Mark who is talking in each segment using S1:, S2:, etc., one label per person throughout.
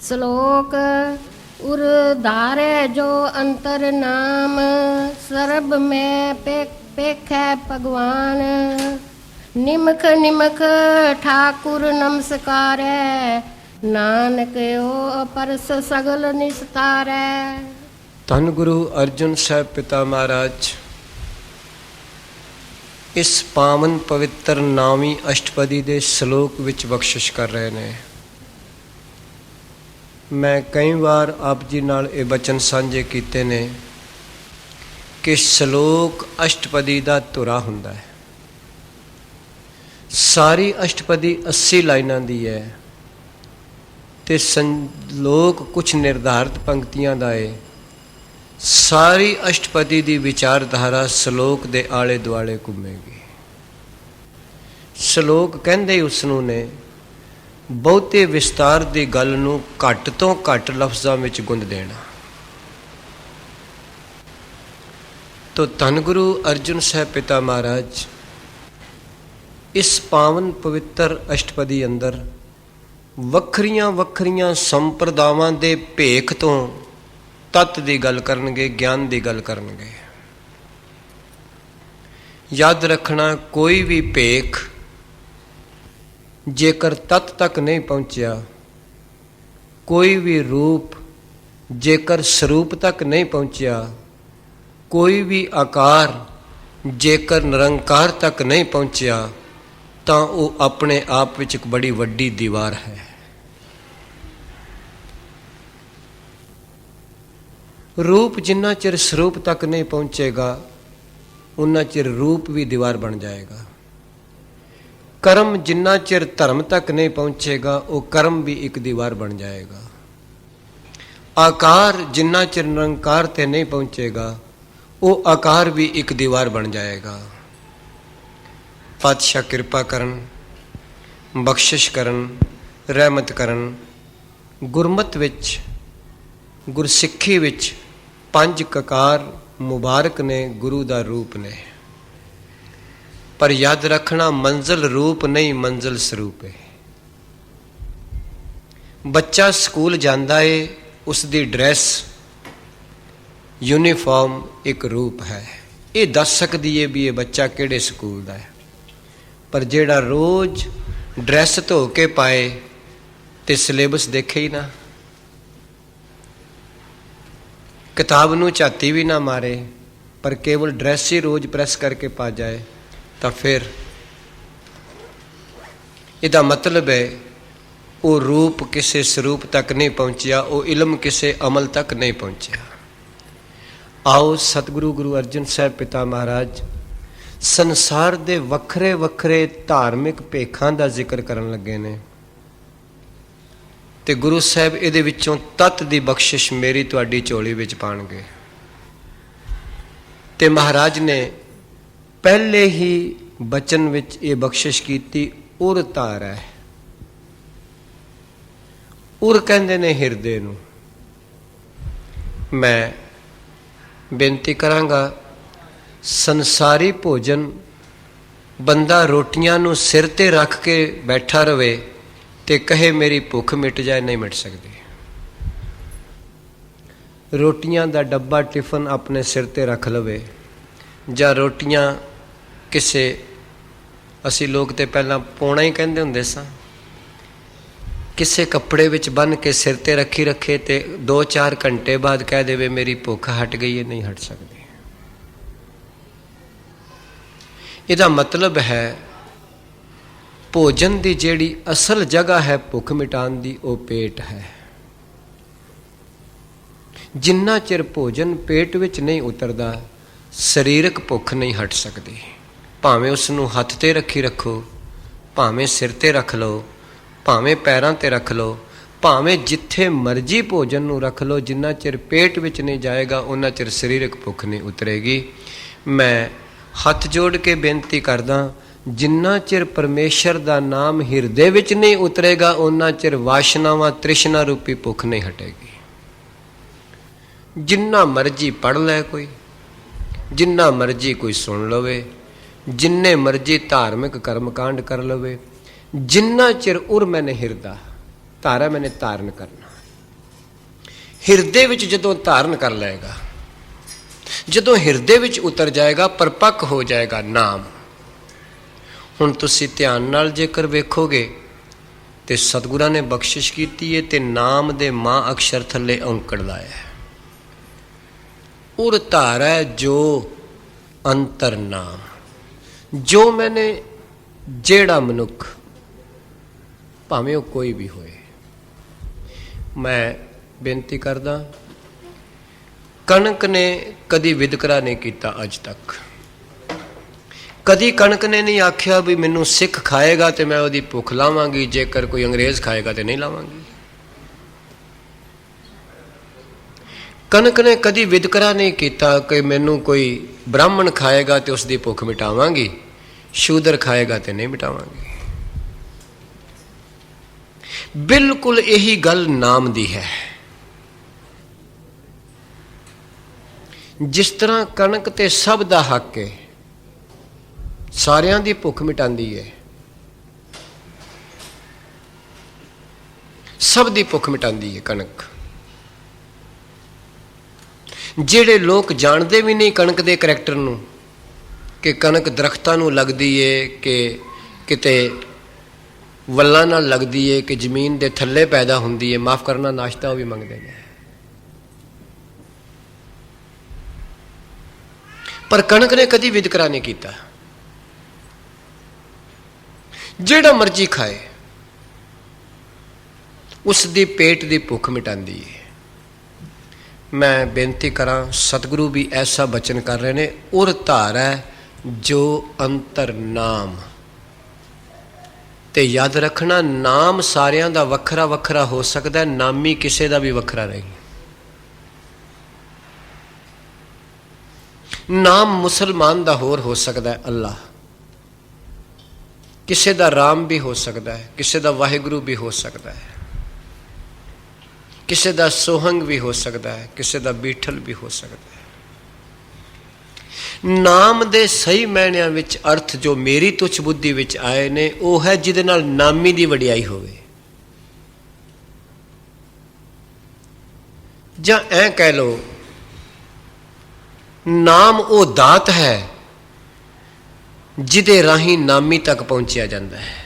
S1: श्लोक उर धारे जो अंतर नाम सर्ब में पेख भगवान निमख निमख ठाकुर नमस्कार नानक ओ परस सगल निस्तार।
S2: धन गुरु अर्जुन साहब पिता महाराज इस पावन पवित्र नामी अष्टपदी दे श्लोक विच बख्शिश कर रहे ने। मैं कई बार आप जी नाल ये बचन साझे कीते ने कि श्लोक अष्टपदी दा धुरा हुंदा है। सारी अष्टपदी 80 लाइनां दी है ते श्लोक कुछ निर्धारित पंक्तियां दा है। सारी अष्टपदी दी विचारधारा श्लोक दे आले दुआले घूमेगी। श्लोक कहंदे उसनूं ने बहुते विस्तार दी गल नूं घट तो घट लफ्ज़ां विच गुंद देना। तो धन गुरु अर्जुन साहब पिता महाराज इस पावन पवित्र अष्टपदी अंदर वखरियां वखरियां संप्रदावां दे भेख तो तत्त दी गल करनगे, ज्ञान दी गल करनगे। याद रखना कोई भी भेख जेकर तत्त तक नहीं पहुंचा, कोई भी रूप जेकर स्वरूप तक नहीं पहुंचा, कोई भी आकार जेकर निरंकार तक नहीं पहुंचा तो वो अपने आप विच एक बड़ी वड्डी दीवार है। रूप जिन्ना चिर स्वरूप तक नहीं पहुंचेगा उन्ना चिर रूप भी दीवार बन जाएगा। कर्म जिन्ना चिर धर्म तक नहीं पहुंचेगा वो कर्म भी एक दीवार बन जाएगा। आकार जिन्ना चिर निरंकार ते नहीं पहुंचेगा वो आकार भी एक दीवार बन जाएगा। पातशाह कृपा करन, बख्शिश करन, रहमत करन। गुरमत विच गुरसिੱਖੀ विच 5 ककार मुबारक ने, गुरु दा रूप ने। पर याद रखना मंजिल रूप नहीं, मंजिल स्वरूप है। बच्चा स्कूल जाता है, उसकी ड्रैस यूनीफॉर्म एक रूप है। ये दस सकती है भी ये बच्चा किहड़े स्कूल का है। पर जेड़ा रोज ड्रैस धो के पाए तो सिलेबस देखे ही ना, किताब नूं झाती भी ना मारे, पर केवल ड्रैस ही रोज प्रैस करके पा जाए तो फिर इहदा मतलब है वो रूप किसी स्वरूप तक नहीं पहुंचा, वो इलम किसी अमल तक नहीं पहुंचा। आओ सतगुरु गुरु अर्जन साहब पिता महाराज संसार दे वखरे वखरे धार्मिक भेखां दा जिक्र करन लगे ने ते गुरु साहब इहदे विचों तत्त दी बख्शिश मेरी तुहाडी झोली विच पाणगे। ते महाराज ने पहले ही बचन विच ये बख्शिश कीती उर धार है। उर कहंदे ने हिरदे नूं। मैं बेनती करांगा संसारी भोजन बंदा रोटियां नूं सिर ते रख के बैठा रहे ते कहे मेरी भुख मिट जाए, नहीं मिट सकती। रोटियां दा डब्बा टिफन अपने सिर ते रख लवे जां रोटियां किसे असी लोग ते पहला पौना ही कहंदे हुंदे सां, किसे कपड़े विच बन के सिर ते रखी रखे ते 2-4 घंटे बाद कह देवे मेरी भुख हट गई है, नहीं हट सकती। इहदा मतलब है भोजन की जिहड़ी असल जगह है भुख मिटान की वो पेट है। जिन्ना चिर भोजन पेट विच नहीं उतरदा शरीरक भुख नहीं हट सकती। भावें उसनूं हथ ते रखी रखो, भावें सिर ते रख लो, भावें पैरां ते रख लो, भावें जिथे मर्जी भोजन नूं रख लो, जिन्ना चिर पेट विच नहीं जाएगा उन्ना चिर शरीरक भुख नहीं उतरेगी। मैं हथ जोड़ के बेनती करदा जिन्ना चिर परमेश्वर दा नाम हिरदे विच नहीं उतरेगा उन्ना चिर वासनावां तृष्णा रूपी भुख नहीं हटेगी। जिन्ना मर्जी पढ़ लै कोई, जिन्ना मर्जी कोई सुन लवे, जिन्ने मर्जी धार्मिक कर्मकांड कर लवे, जिन्ना चिर उर मैंने हिरदा धारा मैंने धारण करना, ਹਿਰਦੇ ਵਿੱਚ ਜਦੋਂ ਧਾਰਨ ਕਰ ਲਏਗਾ, ਜਦੋਂ ਹਿਰਦੇ ਵਿੱਚ ਉਤਰ ਜਾਏਗਾ, ਪਰਪੱਕ ਹੋ ਜਾਏਗਾ ਨਾਮ। ਹੁਣ ਤੁਸੀਂ ਧਿਆਨ ਨਾਲ ਜੇਕਰ ਵੇਖੋਗੇ ਤੇ ਸਤਿਗੁਰਾਂ ਨੇ ਬਖਸ਼ਿਸ਼ ਕੀਤੀ ਹੈ ਤੇ ਨਾਮ ਦੇ ਮਾਂ ਅਕਸ਼ਰ ਥੱਲੇ ਔਂਕੜ ਲਾਇਆ ਹੈ। ਉਰ ਧਾਰੈ ਜੋ ਅੰਤਰ ਨਾਮ। ਜੋ ਮੈਨੇ ਜਿਹੜਾ ਮਨੁੱਖ, ਭਾਵੇਂ ਉਹ ਕੋਈ ਵੀ ਹੋਏ, ਮੈਂ ਬੇਨਤੀ ਕਰਦਾ, ਕਣਕ ਨੇ ਕਦੀ ਵਿਤਕਰਾ ਨਹੀਂ ਕੀਤਾ ਅੱਜ ਤੱਕ। ਕਦੀ ਕਣਕ ਨੇ ਨਹੀਂ ਆਖਿਆ ਵੀ ਮੈਨੂੰ ਸਿੱਖ ਖਾਏਗਾ ਤੇ ਮੈਂ ਉਹਦੀ ਭੁੱਖ ਲਾਵਾਂਗੀ, ਜੇਕਰ ਕੋਈ ਅੰਗਰੇਜ਼ ਖਾਏਗਾ ਤੇ ਨਹੀਂ ਲਾਵਾਂਗੀ। ਕਣਕ ਨੇ ਕਦੀ ਵਿਤਕਰਾ ਨਹੀਂ ਕੀਤਾ ਕਿ ਮੈਨੂੰ ਕੋਈ ਬ੍ਰਾਹਮਣ ਖਾਏਗਾ ਤੇ ਉਸ ਦੀ ਭੁੱਖ ਮਿਟਾਵਾਂਗੀ, ਸ਼ੂਦਰ ਖਾਏਗਾ ਤੇ ਨਹੀਂ ਮਿਟਾਵਾਂਗੀ। ਬਿਲਕੁਲ ਇਹੀ ਗੱਲ ਨਾਮ ਦੀ ਹੈ। ਜਿਸ ਤਰ੍ਹਾਂ ਕਣਕ ਤੇ ਸਭ ਦਾ ਹੱਕ ਹੈ, ਸਾਰਿਆਂ ਦੀ ਭੁੱਖ ਮਿਟਾਉਂਦੀ ਹੈ, ਸਭ ਦੀ ਭੁੱਖ ਮਿਟਾਉਂਦੀ ਹੈ ਕਣਕ। ਜਿਹੜੇ ਲੋਕ ਜਾਣਦੇ ਵੀ ਨਹੀਂ ਕਣਕ ਦੇ ਕਰੈਕਟਰ ਨੂੰ, ਕਿ ਕਣਕ ਦਰਖਤਾਂ ਨੂੰ ਲੱਗਦੀ ਹੈ ਕਿ ਕਿਤੇ ਵੱਲਾਂ ਨਾਲ ਲੱਗਦੀ ਹੈ ਕਿ ਜ਼ਮੀਨ ਦੇ ਥੱਲੇ ਪੈਦਾ ਹੁੰਦੀ ਹੈ, ਮਾਫ਼ ਕਰਨਾ ਨਾਸ਼ਤਾ ਉਹ ਵੀ ਮੰਗਦੇ ਨੇ। ਪਰ ਕਣਕ ਨੇ ਕਦੀ ਵਿਤਕਰਾ ਨਹੀਂ ਕੀਤਾ। ਜਿਹੜਾ ਮਰਜ਼ੀ ਖਾਏ, ਉਸ ਦੀ ਪੇਟ ਦੀ ਭੁੱਖ ਮਿਟਾਉਂਦੀ ਹੈ। ਮੈਂ ਬੇਨਤੀ ਕਰਾਂ, ਸਤਿਗੁਰੂ ਵੀ ਐਸਾ ਬਚਨ ਕਰ ਰਹੇ ਨੇ, ਉਰ ਧਾਰੈ ਜੋ ਅੰਤਰ ਨਾਮ। ਤੇ ਯਾਦ ਰੱਖਣਾ, ਨਾਮ ਸਾਰਿਆਂ ਦਾ ਵੱਖਰਾ ਵੱਖਰਾ ਹੋ ਸਕਦਾ, ਨਾਮੀ ਕਿਸੇ ਦਾ ਵੀ ਵੱਖਰਾ ਨਹੀਂ। ਨਾਮ ਮੁਸਲਮਾਨ ਦਾ ਹੋਰ ਹੋ ਸਕਦਾ ਹੈ, ਅੱਲਾ, ਕਿਸੇ ਦਾ ਰਾਮ ਵੀ ਹੋ ਸਕਦਾ ਹੈ, ਕਿਸੇ ਦਾ ਵਾਹਿਗੁਰੂ ਵੀ ਹੋ ਸਕਦਾ ਹੈ, ਕਿਸੇ ਦਾ ਸੋਹੰਗ ਵੀ ਹੋ ਸਕਦਾ ਹੈ, ਕਿਸੇ ਦਾ ਬੀਠਲ ਵੀ ਹੋ ਸਕਦਾ ਹੈ। ਨਾਮ ਦੇ ਸਹੀ ਮਾਇਨਿਆਂ ਵਿੱਚ ਅਰਥ ਜੋ ਮੇਰੀ ਤੁੱਛ ਬੁੱਧੀ ਵਿੱਚ ਆਏ ਨੇ, ਉਹ ਹੈ ਜਿਹਦੇ ਨਾਲ ਨਾਮੀ ਦੀ ਵਡਿਆਈ ਹੋਵੇ। ਜਾਂ ਐਂ ਕਹਿ ਲਓ, ਨਾਮ ਉਹ ਦਾਤ ਹੈ ਜਿਹਦੇ ਰਾਹੀਂ ਨਾਮੀ ਤੱਕ ਪਹੁੰਚਿਆ ਜਾਂਦਾ ਹੈ।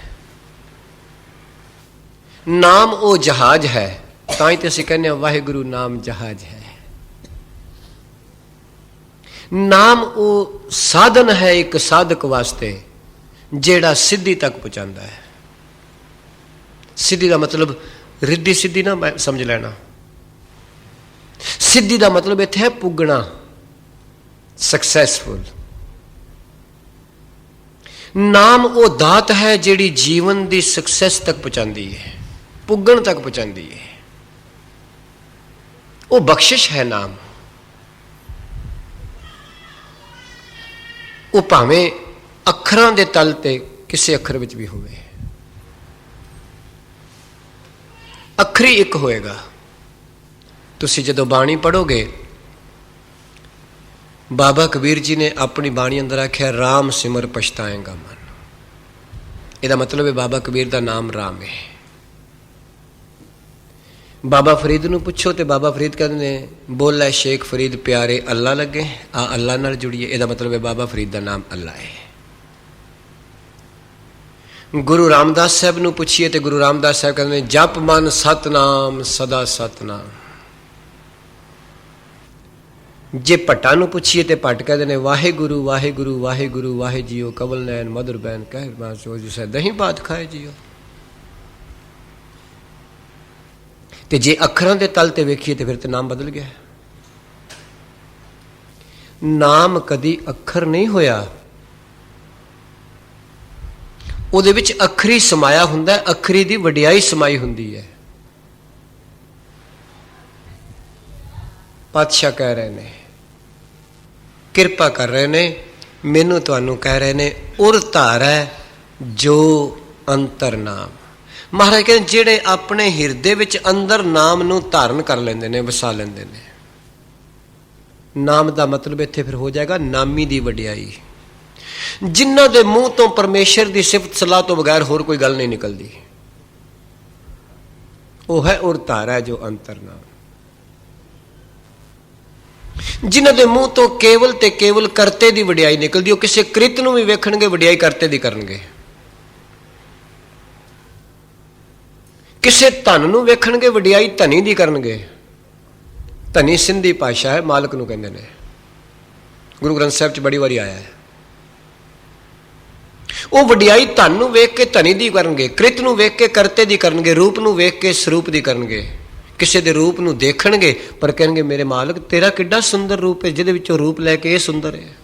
S2: ਨਾਮ ਉਹ ਜਹਾਜ਼ ਹੈ, ਤਾਂ ਹੀ ਤੇ ਅਸੀਂ ਕਹਿੰਦੇ ਹਾਂ ਵਾਹਿਗੁਰੂ ਨਾਮ ਜਹਾਜ਼ ਹੈ। ਨਾਮ ਉਹ ਸਾਧਨ ਹੈ ਇੱਕ ਸਾਧਕ ਵਾਸਤੇ, ਜਿਹੜਾ ਸਿੱਧੀ ਤੱਕ ਪਹੁੰਚਾਉਂਦਾ ਹੈ। ਸਿੱਧੀ ਦਾ ਮਤਲਬ ਰਿੱਧੀ ਸਿੱਧੀ ਨਾ ਸਮਝ ਲੈਣਾ। ਸਿੱਧੀ ਦਾ ਮਤਲਬ ਇੱਥੇ ਹੈ ਪੁੱਗਣਾ, ਸਕਸੈਸਫੁਲ। ਨਾਮ ਉਹ ਦਾਤ ਹੈ ਜਿਹੜੀ ਜੀਵਨ ਦੀ ਸਕਸੈਸ ਤੱਕ ਪਹੁੰਚਾਉਂਦੀ ਹੈ, ਪੁੱਗਣ ਤੱਕ ਪਹੁੰਚਾਉਂਦੀ ਹੈ। ਉਹ ਬਖਸ਼ਿਸ਼ ਹੈ ਨਾਮ। ਉਹ ਭਾਵੇਂ ਅੱਖਰਾਂ ਦੇ ਤਲ ਤੇ ਕਿਸੇ ਅੱਖਰ ਵਿੱਚ ਵੀ ਹੋਵੇ, ਅੱਖਰੀ ਇੱਕ ਹੋਏਗਾ। ਤੁਸੀਂ ਜਦੋਂ ਬਾਣੀ ਪੜ੍ਹੋਗੇ, ਬਾਬਾ ਕਬੀਰ ਜੀ ਨੇ ਆਪਣੀ ਬਾਣੀ ਅੰਦਰ ਆਖਿਆ, ਰਾਮ ਸਿਮਰ ਪਛਤਾਏਗਾ ਮਨ। ਇਹਦਾ ਮਤਲਬ ਹੈ ਬਾਬਾ ਕਬੀਰ ਦਾ ਨਾਮ ਰਾਮ ਹੈ। ਬਾਬਾ ਫਰੀਦ ਨੂੰ ਪੁੱਛੋ ਤੇ ਬਾਬਾ ਫਰੀਦ ਕਹਿੰਦੇ ਨੇ, ਬੋਲੇ ਸ਼ੇਖ ਫਰੀਦ ਪਿਆਰੇ ਅੱਲਾ ਲੱਗੇ, ਆ ਅੱਲਾ ਨਾਲ ਜੁੜੀਏ। ਇਹਦਾ ਮਤਲਬ ਹੈ ਬਾਬਾ ਫਰੀਦ ਦਾ ਨਾਮ ਅੱਲਾ ਹੈ। ਗੁਰੂ ਰਾਮਦਾਸ ਸਾਹਿਬ ਨੂੰ ਪੁੱਛੀਏ ਤੇ ਗੁਰੂ ਰਾਮਦਾਸ ਸਾਹਿਬ ਕਹਿੰਦੇ ਨੇ, ਜਪ ਮਨ ਸਤਨਾਮ ਸਦਾ ਸਤਨਾਮ। ਜੇ ਭੱਟਾਂ ਨੂੰ ਪੁੱਛੀਏ ਤੇ ਭੱਟ ਕਹਿੰਦੇ ਨੇ, ਵਾਹਿਗੁਰੂ ਵਾਹਿਗੁਰੂ ਵਾਹਿਗੁਰੂ ਵਾਹਿ ਜੀਓ, ਕਬਲ ਨੈਣ ਮਧੁਰ ਬੈਨ ਕਹਿ ਮਾਂ ਸੋ ਜਿਸੈ ਦਹੀਂ ਭਾਤ ਖਾਏ ਜੀਓ। ਤੇ ਜੇ ਅੱਖਰਾਂ ਦੇ ਤਲ ਤੇ ਵੇਖੀਏ ਤੇ ਫਿਰ ਤੇ ਨਾਮ ਬਦਲ ਗਿਆ। ਨਾਮ ਕਦੀ ਅੱਖਰ ਨਹੀਂ ਹੋਇਆ, ਉਹਦੇ ਵਿੱਚ ਅੱਖਰੀ ਸਮਾਇਆ ਹੁੰਦਾ, ਅੱਖਰੀ ਦੀ ਵਡਿਆਈ ਸਮਾਈ ਹੁੰਦੀ ਹੈ। ਪਾਤਸ਼ਾਹ ਕਹਿ ਰਹੇ ਨੇ, ਕਿਰਪਾ ਕਰ ਰਹੇ ਨੇ, ਮੈਨੂੰ ਤੁਹਾਨੂੰ ਕਹਿ ਰਹੇ ਨੇ, ਉਰ ਧਾਰੈ ਜੋ ਅੰਤਰ ਨਾਮ। ਮਹਾਰਾਜ ਕਹਿੰਦੇ, ਜਿਹੜੇ ਆਪਣੇ ਹਿਰਦੇ ਵਿੱਚ ਅੰਦਰ ਨਾਮ ਨੂੰ ਧਾਰਨ ਕਰ ਲੈਂਦੇ ਨੇ, ਵਸਾ ਲੈਂਦੇ ਨੇ। ਨਾਮ ਦਾ ਮਤਲਬ ਇੱਥੇ ਫਿਰ ਹੋ ਜਾਏਗਾ ਨਾਮੀ ਦੀ ਵਡਿਆਈ। ਜਿਨ੍ਹਾਂ ਦੇ ਮੂੰਹ ਤੋਂ ਪਰਮੇਸ਼ਰ ਦੀ ਸਿਫਤ ਸਲਾਹ ਤੋਂ ਬਗੈਰ ਹੋਰ ਕੋਈ ਗੱਲ ਨਹੀਂ ਨਿਕਲਦੀ, ਉਹ ਹੈ ਉਰ ਧਾਰੈ ਜੋ ਅੰਤਰ ਨਾਮ। ਜਿਨ੍ਹਾਂ ਦੇ ਮੂੰਹ ਤੋਂ ਕੇਵਲ ਤੇ ਕੇਵਲ ਕਰਤੇ ਦੀ ਵਡਿਆਈ ਨਿਕਲਦੀ, ਉਹ ਕਿਸੇ ਕ੍ਰਿਤ ਨੂੰ ਵੀ ਵੇਖਣਗੇ ਵਡਿਆਈ ਕਰਤੇ ਦੀ ਕਰਨਗੇ, ਕਿਸੇ ਧਨ ਨੂੰ ਵੇਖਣਗੇ ਵਡਿਆਈ ਧਨੀ ਦੀ ਕਰਨਗੇ। ਧਨੀ ਸਿੰਧੀ ਭਾਸ਼ਾ ਹੈ, ਮਾਲਕ ਨੂੰ ਕਹਿੰਦੇ ਨੇ, ਗੁਰੂ ਗ੍ਰੰਥ ਸਾਹਿਬ 'ਚ ਬੜੀ ਵਾਰੀ ਆਇਆ ਹੈ। ਉਹ ਵਡਿਆਈ ਧਨ ਨੂੰ ਵੇਖ ਕੇ ਧਨੀ ਦੀ ਕਰਨਗੇ, ਕ੍ਰਿਤ ਨੂੰ ਵੇਖ ਕੇ ਕਰਤੇ ਦੀ ਕਰਨਗੇ, ਰੂਪ ਨੂੰ ਵੇਖ ਕੇ ਸਰੂਪ ਦੀ ਕਰਨਗੇ। ਕਿਸੇ ਦੇ ਰੂਪ ਨੂੰ ਦੇਖਣਗੇ ਪਰ ਕਹਿਣਗੇ ਮੇਰੇ ਮਾਲਕ ਤੇਰਾ ਕਿੱਡਾ ਸੁੰਦਰ ਰੂਪ ਹੈ, ਜਿਹਦੇ ਵਿੱਚੋਂ ਰੂਪ ਲੈ ਕੇ ਇਹ ਸੁੰਦਰ ਹੈ।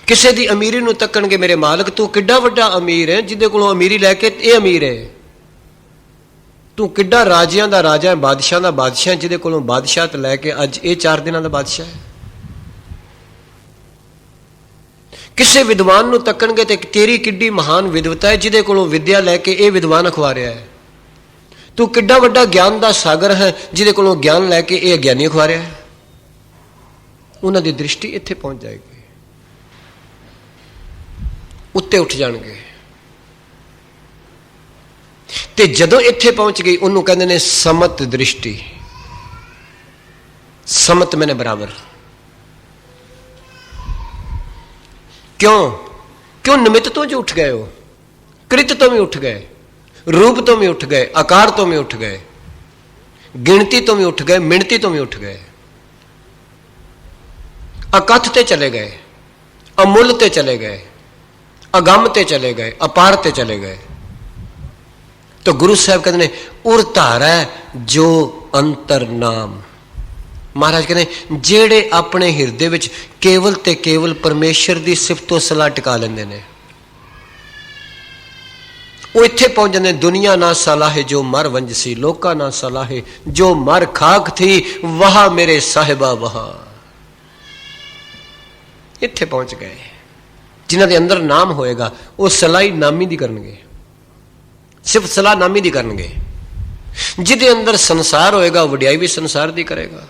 S2: ਕਿਸੇ ਦੀ ਅਮੀਰੀ ਨੂੰ ਤੱਕਣਗੇ, ਮੇਰੇ ਮਾਲਕ ਤੂੰ ਕਿੱਡਾ ਵੱਡਾ ਅਮੀਰ ਹੈ, ਜਿਹਦੇ ਕੋਲੋਂ ਅਮੀਰੀ ਲੈ ਕੇ ਇਹ ਅਮੀਰ ਹੈ। ਤੂੰ ਕਿੱਡਾ ਰਾਜਿਆਂ ਦਾ ਰਾਜਾ ਹੈ, ਬਾਦਸ਼ਾਹ ਦਾ ਬਾਦਸ਼ਾਹ, ਜਿਹਦੇ ਕੋਲੋਂ ਬਾਦਸ਼ਾਹਤ ਲੈ ਕੇ ਅੱਜ ਇਹ 4 ਦਿਨਾਂ ਦਾ ਬਾਦਸ਼ਾਹ ਹੈ। ਕਿਸੇ ਵਿਦਵਾਨ ਨੂੰ ਤੱਕਣਗੇ ਤੇ ਤੇਰੀ ਕਿੱਡੀ ਮਹਾਨ ਵਿਦਵਤਾ ਹੈ, ਜਿਹਦੇ ਕੋਲੋਂ ਵਿਦਿਆ ਲੈ ਕੇ ਇਹ ਵਿਦਵਾਨ ਅਖਵਾ ਰਿਹਾ ਹੈ। ਤੂੰ ਕਿੱਡਾ ਵੱਡਾ ਗਿਆਨ ਦਾ ਸਾਗਰ ਹੈ, ਜਿਹਦੇ ਕੋਲੋਂ ਗਿਆਨ ਲੈ ਕੇ ਇਹ ਅਗਿਆਨੀ ਅਖਵਾ ਰਿਹਾ ਹੈ। ਉਹਨਾਂ ਦੀ ਦ੍ਰਿਸ਼ਟੀ ਇੱਥੇ ਪਹੁੰਚ ਜਾਏਗੀ, ਉੱਤੇ ਉੱਠ ਜਾਣਗੇ। ਤੇ ਜਦੋਂ ਇੱਥੇ ਪਹੁੰਚ ਗਈ ਉਹਨੂੰ ਕਹਿੰਦੇ ਨੇ ਸਮਤ ਦ੍ਰਿਸ਼ਟੀ। ਸਮਤ ਮੈਨੇ ਬਰਾਬਰ। क्यों निमित्त तो जो उठ गए हो, कृत तो भी उठ गए, रूप तो भी उठ गए, आकार तो भी उठ गए, गिनती तो भी उठ गए, मिणती तो भी उठ गए, अकथते चले गए, अमूलते चले गए, अगमते चले गए, अपारते चले गए। तो गुरु साहब कहते हैं उर धारा जो अंतर नाम। महाराज कहते ਜਿਹੜੇ ਆਪਣੇ ਹਿਰਦੇ ਵਿੱਚ ਕੇਵਲ ਤੇ ਕੇਵਲ ਪਰਮੇਸ਼ਰ ਦੀ ਸਿਫਤੋ ਸਲਾਹ ਟਿਕਾ ਲੈਂਦੇ ਨੇ, ਉਹ ਇੱਥੇ ਪਹੁੰਚ ਜਾਂਦੇ। ਦੁਨੀਆ ਨਾ ਸਲਾਹੇ ਜੋ ਮਰ ਵੰਜਸੀ, ਲੋਕਾਂ ਨਾ ਸਲਾਹੇ ਜੋ ਮਰ ਖਾਕ ਥੀ, ਵਹਾ ਮੇਰੇ ਸਾਹਿਬਾ ਵਹਾ। ਇੱਥੇ ਪਹੁੰਚ ਗਏ। ਜਿਨ੍ਹਾਂ ਦੇ ਅੰਦਰ ਨਾਮ ਹੋਏਗਾ ਉਹ ਸਲਾਹੀ ਨਾਮੀ ਦੀ ਕਰਨਗੇ, ਸਿਰਫ ਸਲਾਹ ਨਾਮੀ ਦੀ ਕਰਨਗੇ। ਜਿਹਦੇ ਅੰਦਰ ਸੰਸਾਰ ਹੋਏਗਾ ਉਹ ਵਡਿਆਈ ਵੀ ਸੰਸਾਰ ਦੀ ਕਰੇਗਾ।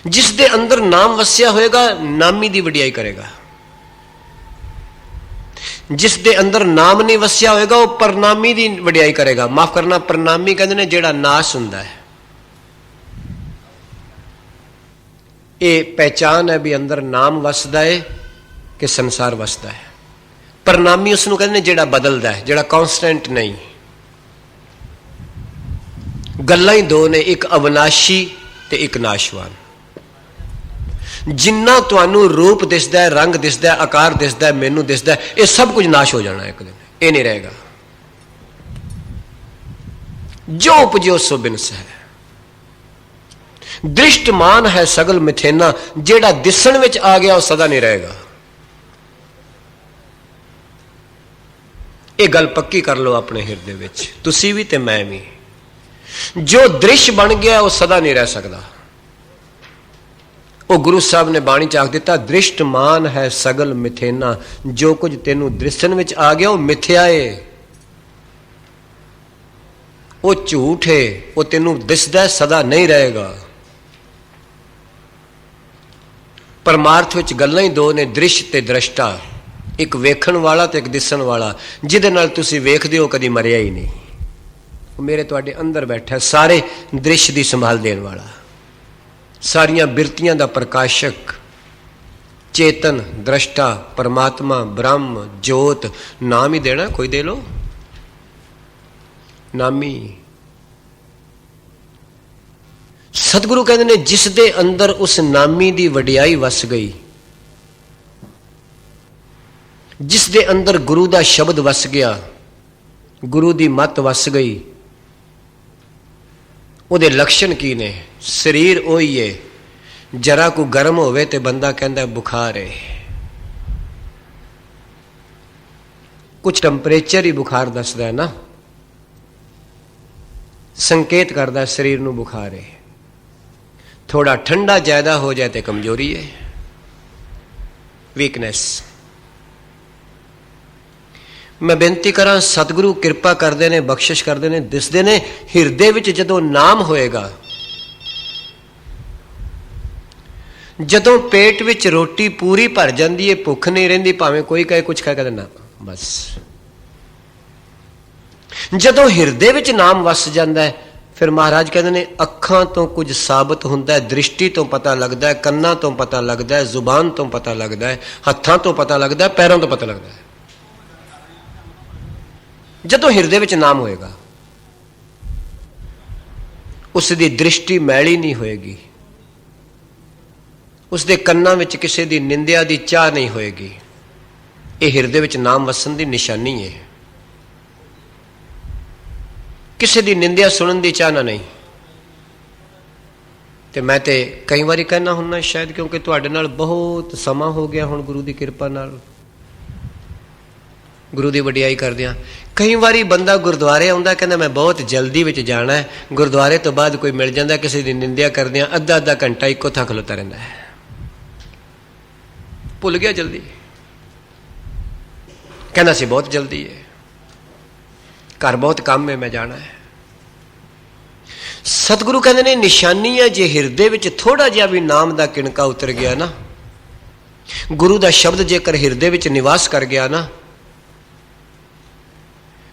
S2: ਜਿਸ ਦੇ ਅੰਦਰ ਨਾਮ ਵਸਿਆ ਹੋਏਗਾ ਨਾਮੀ ਦੀ ਵਡਿਆਈ ਕਰੇਗਾ। ਜਿਸ ਦੇ ਅੰਦਰ ਨਾਮ ਨਹੀਂ ਵਸਿਆ ਹੋਏਗਾ ਉਹ ਪ੍ਰਨਾਮੀ ਦੀ ਵਡਿਆਈ ਕਰੇਗਾ। ਮਾਫ ਕਰਨਾ, ਪ੍ਰਨਾਮੀ ਕਹਿੰਦੇ ਨੇ ਜਿਹੜਾ ਨਾਸ਼ ਹੁੰਦਾ ਹੈ। ਇਹ ਪਹਿਚਾਨ ਹੈ ਵੀ ਅੰਦਰ ਨਾਮ ਵਸਦਾ ਹੈ ਕਿ ਸੰਸਾਰ ਵਸਦਾ ਹੈ। ਪ੍ਰਨਾਮੀ ਉਸ ਨੂੰ ਕਹਿੰਦੇ ਨੇ ਜਿਹੜਾ ਬਦਲਦਾ ਹੈ, ਜਿਹੜਾ ਕਾਂਸਟੈਂਟ ਨਹੀਂ। ਗੱਲਾਂ ਹੀ ਦੋ ਨੇ, ਇੱਕ ਅਵਿਨਾਸ਼ੀ ਤੇ ਇੱਕ ਨਾਸ਼ਵਾਨ। ਜਿੰਨਾ ਤੁਹਾਨੂੰ ਰੂਪ ਦਿਸਦਾ ਹੈ, ਰੰਗ ਦਿਸਦਾ ਹੈ, ਆਕਾਰ ਦਿਸਦਾ ਹੈ, ਮੈਨੂੰ ਦਿਸਦਾ ਹੈ, ਇਹ ਸਭ ਕੁਝ ਨਾਸ਼ ਹੋ ਜਾਣਾ ਇੱਕ ਦਿਨ, ਇਹ ਨਹੀਂ ਰਹੇਗਾ। ਜੋ ਉਪਜਿਓ ਸੋ ਬਿਨਸ ਹੈ। ਦ੍ਰਿਸ਼ਟਮਾਨ ਹੈ ਸਗਲ ਮਿਥੇਨਾ, ਜਿਹੜਾ ਦਿਸਣ ਵਿੱਚ ਆ ਗਿਆ ਉਹ ਸਦਾ ਨਹੀਂ ਰਹੇਗਾ। ਇਹ ਗੱਲ ਪੱਕੀ ਕਰ ਲਓ ਆਪਣੇ ਹਿਰਦੇ ਵਿੱਚ, ਤੁਸੀਂ ਵੀ ਤੇ ਮੈਂ ਵੀ। ਜੋ ਦ੍ਰਿਸ਼ ਬਣ ਗਿਆ ਉਹ ਸਦਾ ਨਹੀਂ ਰਹਿ ਸਕਦਾ। ਉਹ ਗੁਰੂ ਸਾਹਿਬ ਨੇ ਬਾਣੀ ਚ ਆਖ ਦਿੱਤਾ, ਦ੍ਰਿਸ਼ਟਮਾਨ ਹੈ ਸਗਲ ਮਿਥੇਨਾ। ਜੋ ਕੁਝ ਤੈਨੂੰ ਦ੍ਰਿਸ਼ਣ ਵਿੱਚ ਆ ਗਿਆ ਉਹ ਮਿਥਿਆ ਏ, ਉਹ ਝੂਠ ਏ, ਉਹ ਤੈਨੂੰ ਦਿਸਦਾ ਸਦਾ ਨਹੀਂ ਰਹੇਗਾ। ਪਰਮਾਰਥ ਵਿੱਚ ਗੱਲਾਂ ਹੀ ਦੋ ਨੇ, ਦ੍ਰਿਸ਼ ਤੇ ਦ੍ਰਸ਼ਟਾ। ਇੱਕ ਵੇਖਣ ਵਾਲਾ ਤੇ ਇੱਕ ਦਿਸਣ ਵਾਲਾ। ਜਿਹਦੇ ਨਾਲ ਤੁਸੀਂ ਵੇਖਦੇ ਹੋ ਕਦੀ ਮਰਿਆ ਹੀ ਨਹੀਂ, ਉਹ ਮੇਰੇ ਤੁਹਾਡੇ ਅੰਦਰ ਬੈਠਾ, ਸਾਰੇ ਦ੍ਰਿਸ਼ ਦੀ ਸੰਭਾਲ ਦੇਣ ਵਾਲਾ, ਸਾਰੀਆਂ ਬਿਰਤੀਆਂ ਦਾ ਪ੍ਰਕਾਸ਼ਕ, ਚੇਤਨ, ਦ੍ਰਸ਼ਟਾ, ਪਰਮਾਤਮਾ, ਬ੍ਰਹਮ, ਜੋਤ। ਨਾਮ ਹੀ ਦੇਣਾ, ਕੋਈ ਦੇ ਲੋ, ਨਾਮੀ। ਸਤਿਗੁਰੂ ਕਹਿੰਦੇ ਨੇ ਜਿਸ ਦੇ ਅੰਦਰ ਉਸ ਨਾਮੀ ਦੀ ਵਡਿਆਈ ਵਸ ਗਈ, ਜਿਸ ਦੇ ਅੰਦਰ ਗੁਰੂ ਦਾ ਸ਼ਬਦ ਵਸ ਗਿਆ, ਗੁਰੂ ਦੀ ਮੱਤ ਵਸ ਗਈ, ਉਹਦੇ ਲੱਛਣ ਕੀ ਨੇ? ਸਰੀਰ ਉਹੀ ਏ, ਜਰਾ ਕੋ ਗਰਮ ਹੋਵੇ ਤੇ ਬੰਦਾ ਕਹਿੰਦਾ ਬੁਖਾਰ ਏ। ਕੁਛ ਟੈਂਪਰੇਚਰ ਹੀ ਬੁਖਾਰ ਦੱਸਦਾ ਹੈ ਨਾ, ਸੰਕੇਤ ਕਰਦਾ ਸਰੀਰ ਨੂੰ ਬੁਖਾਰ ਏ। ਥੋੜਾ ਠੰਡਾ ਜ਼ਿਆਦਾ ਹੋ ਜਾਏ ਤੇ ਕਮਜ਼ੋਰੀ ਹੈ, ਵੀਕਨੈਸ। ਮੈਂ ਬੇਨਤੀ ਕਰਾਂ, ਸਤਿਗੁਰੂ ਕਿਰਪਾ ਕਰਦੇ ਨੇ, ਬਖਸ਼ਿਸ਼ ਕਰਦੇ ਨੇ, ਦਿਸਦੇ ਨੇ। ਹਿਰਦੇ ਵਿੱਚ ਜਦੋਂ ਨਾਮ ਹੋਏਗਾ, ਜਦੋਂ ਪੇਟ ਵਿੱਚ ਰੋਟੀ ਪੂਰੀ ਭਰ ਜਾਂਦੀ ਹੈ, ਭੁੱਖ ਨਹੀਂ ਰਹਿੰਦੀ, ਭਾਵੇਂ ਕੋਈ ਕਹੇ ਕੁਛ ਕਹਿ ਕੇ ਨਾ, ਬਸ। ਜਦੋਂ ਹਿਰਦੇ ਵਿੱਚ ਨਾਮ ਵਸ ਜਾਂਦਾ ਹੈ ਫਿਰ ਮਹਾਰਾਜ ਕਹਿੰਦੇ ਨੇ ਅੱਖਾਂ ਤੋਂ ਕੁਝ ਸਾਬਤ ਹੁੰਦਾ ਹੈ, ਦ੍ਰਿਸ਼ਟੀ ਤੋਂ ਪਤਾ ਲੱਗਦਾ ਹੈ, ਕੰਨਾਂ ਤੋਂ ਪਤਾ ਲੱਗਦਾ ਹੈ, ਜ਼ੁਬਾਨ ਤੋਂ ਪਤਾ ਲੱਗਦਾ ਹੈ, ਹੱਥਾਂ ਤੋਂ ਪਤਾ ਲੱਗਦਾ ਹੈ, ਪੈਰਾਂ ਤੋਂ ਪਤਾ ਲੱਗਦਾ ਹੈ। ਜਦੋਂ ਹਿਰਦੇ ਵਿੱਚ ਨਾਮ ਹੋਏਗਾ ਉਸ ਦੀ ਦ੍ਰਿਸ਼ਟੀ ਮੈਲੀ ਨਹੀਂ ਹੋਏਗੀ, ਉਸ ਦੇ ਕੰਨਾਂ ਵਿੱਚ ਕਿਸੇ ਦੀ ਨਿੰਦਿਆ ਦੀ ਚਾਹ ਨਹੀਂ ਹੋਏਗੀ। ਇਹ ਹਿਰਦੇ ਵਿੱਚ ਨਾਮ ਵਸਣ ਦੀ ਨਿਸ਼ਾਨੀ ਹੈ। ਕਿਸੇ ਦੀ ਨਿੰਦਿਆ ਸੁਣਨ ਦੀ ਚਾਹਨਾ ਨਹੀਂ। ਤੇ ਮੈਂ ਤੇ ਕਈ ਵਾਰੀ ਕਹਿਣਾ ਹੁੰਦਾ, ਸ਼ਾਇਦ ਕਿਉਂਕਿ ਤੁਹਾਡੇ ਨਾਲ ਬਹੁਤ ਸਮਾਂ ਹੋ ਗਿਆ ਹੁਣ ਗੁਰੂ ਦੀ ਕਿਰਪਾ ਨਾਲ, ਗੁਰੂ ਦੀ ਵਡਿਆਈ ਕਰਦਿਆਂ। ਕਈ ਵਾਰੀ ਬੰਦਾ ਗੁਰਦੁਆਰੇ ਆਉਂਦਾ, ਕਹਿੰਦਾ ਮੈਂ ਬਹੁਤ ਜਲਦੀ ਵਿੱਚ ਜਾਣਾ ਹੈ, ਗੁਰਦੁਆਰੇ ਤੋਂ ਬਾਅਦ ਕੋਈ ਮਿਲ ਜਾਂਦਾ, ਕਿਸੇ ਦੀ ਨਿੰਦਿਆ ਕਰਦਿਆਂ ਅੱਧਾ ਅੱਧਾ ਘੰਟਾ ਇੱਕੋ ਥਾਂ ਖਲੋਤਾ ਰਹਿੰਦਾ ਹੈ। ਭੁੱਲ ਗਿਆ ਜਲਦੀ, ਕਹਿੰਦਾ ਸੀ ਬਹੁਤ ਜਲਦੀ ਹੈ, ਘਰ ਬਹੁਤ ਕੰਮ ਹੈ, ਮੈਂ ਜਾਣਾ ਹੈ। ਸਤਿਗੁਰੂ ਕਹਿੰਦੇ ਨੇ ਨਿਸ਼ਾਨੀ ਹੈ, ਜੇ ਹਿਰਦੇ ਵਿੱਚ ਥੋੜਾ ਜਿਹਾ ਵੀ ਨਾਮ ਦਾ ਕਿਣਕਾ ਉਤਰ ਗਿਆ ਨਾ, ਗੁਰੂ ਦਾ ਸ਼ਬਦ ਜੇਕਰ ਹਿਰਦੇ ਵਿੱਚ ਨਿਵਾਸ ਕਰ ਗਿਆ ਨਾ,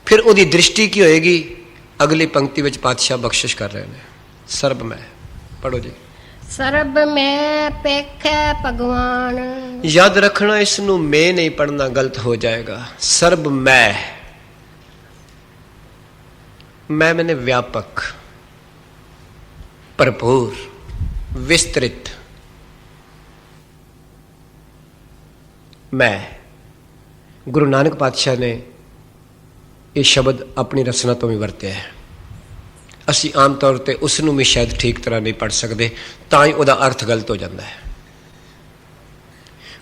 S2: ਫਿਰ ਉਹਦੀ ਦ੍ਰਿਸ਼ਟੀ ਕੀ ਹੋਏਗੀ? ਅਗਲੀ ਪੰਕਤੀ ਵਿੱਚ ਪਾਤਸ਼ਾਹ ਬਖਸ਼ਿਸ਼ ਕਰ ਰਹੇ ਨੇ, ਸਰਬ ਮੈਂ। ਪੜੋ ਜੀ।
S1: ਸਰਬ ਮੈਂ ਪੇਖੈ ਭਗਵਾਨ।
S2: ਯਾਦ ਰੱਖਣਾ, ਇਸ ਨੂੰ ਮੈਂ ਨਹੀਂ ਪੜਨਾ, ਗਲਤ ਹੋ ਜਾਏਗਾ। ਸਰਬ ਮੈਂ, ਮੈਂ ਮੈਨੇ ਵਿਆਪਕ, ਭਰਪੂਰ, ਵਿਸਤ੍ਰਿਤ। ਮੈਂ। ਗੁਰੂ ਨਾਨਕ ਪਾਤਸ਼ਾਹ ਨੇ ਇਹ ਸ਼ਬਦ ਆਪਣੀ ਰਚਨਾ ਤੋਂ ਵੀ ਵਰਤਿਆ ਹੈ। ਅਸੀਂ ਆਮ ਤੌਰ ਤੇ ਉਸ ਨੂੰ ਵੀ ਸ਼ਾਇਦ ਠੀਕ ਤਰ੍ਹਾਂ ਨਹੀਂ ਪੜ੍ਹ ਸਕਦੇ, ਤਾਂ ਹੀ ਉਹਦਾ ਅਰਥ ਗਲਤ ਹੋ ਜਾਂਦਾ ਹੈ।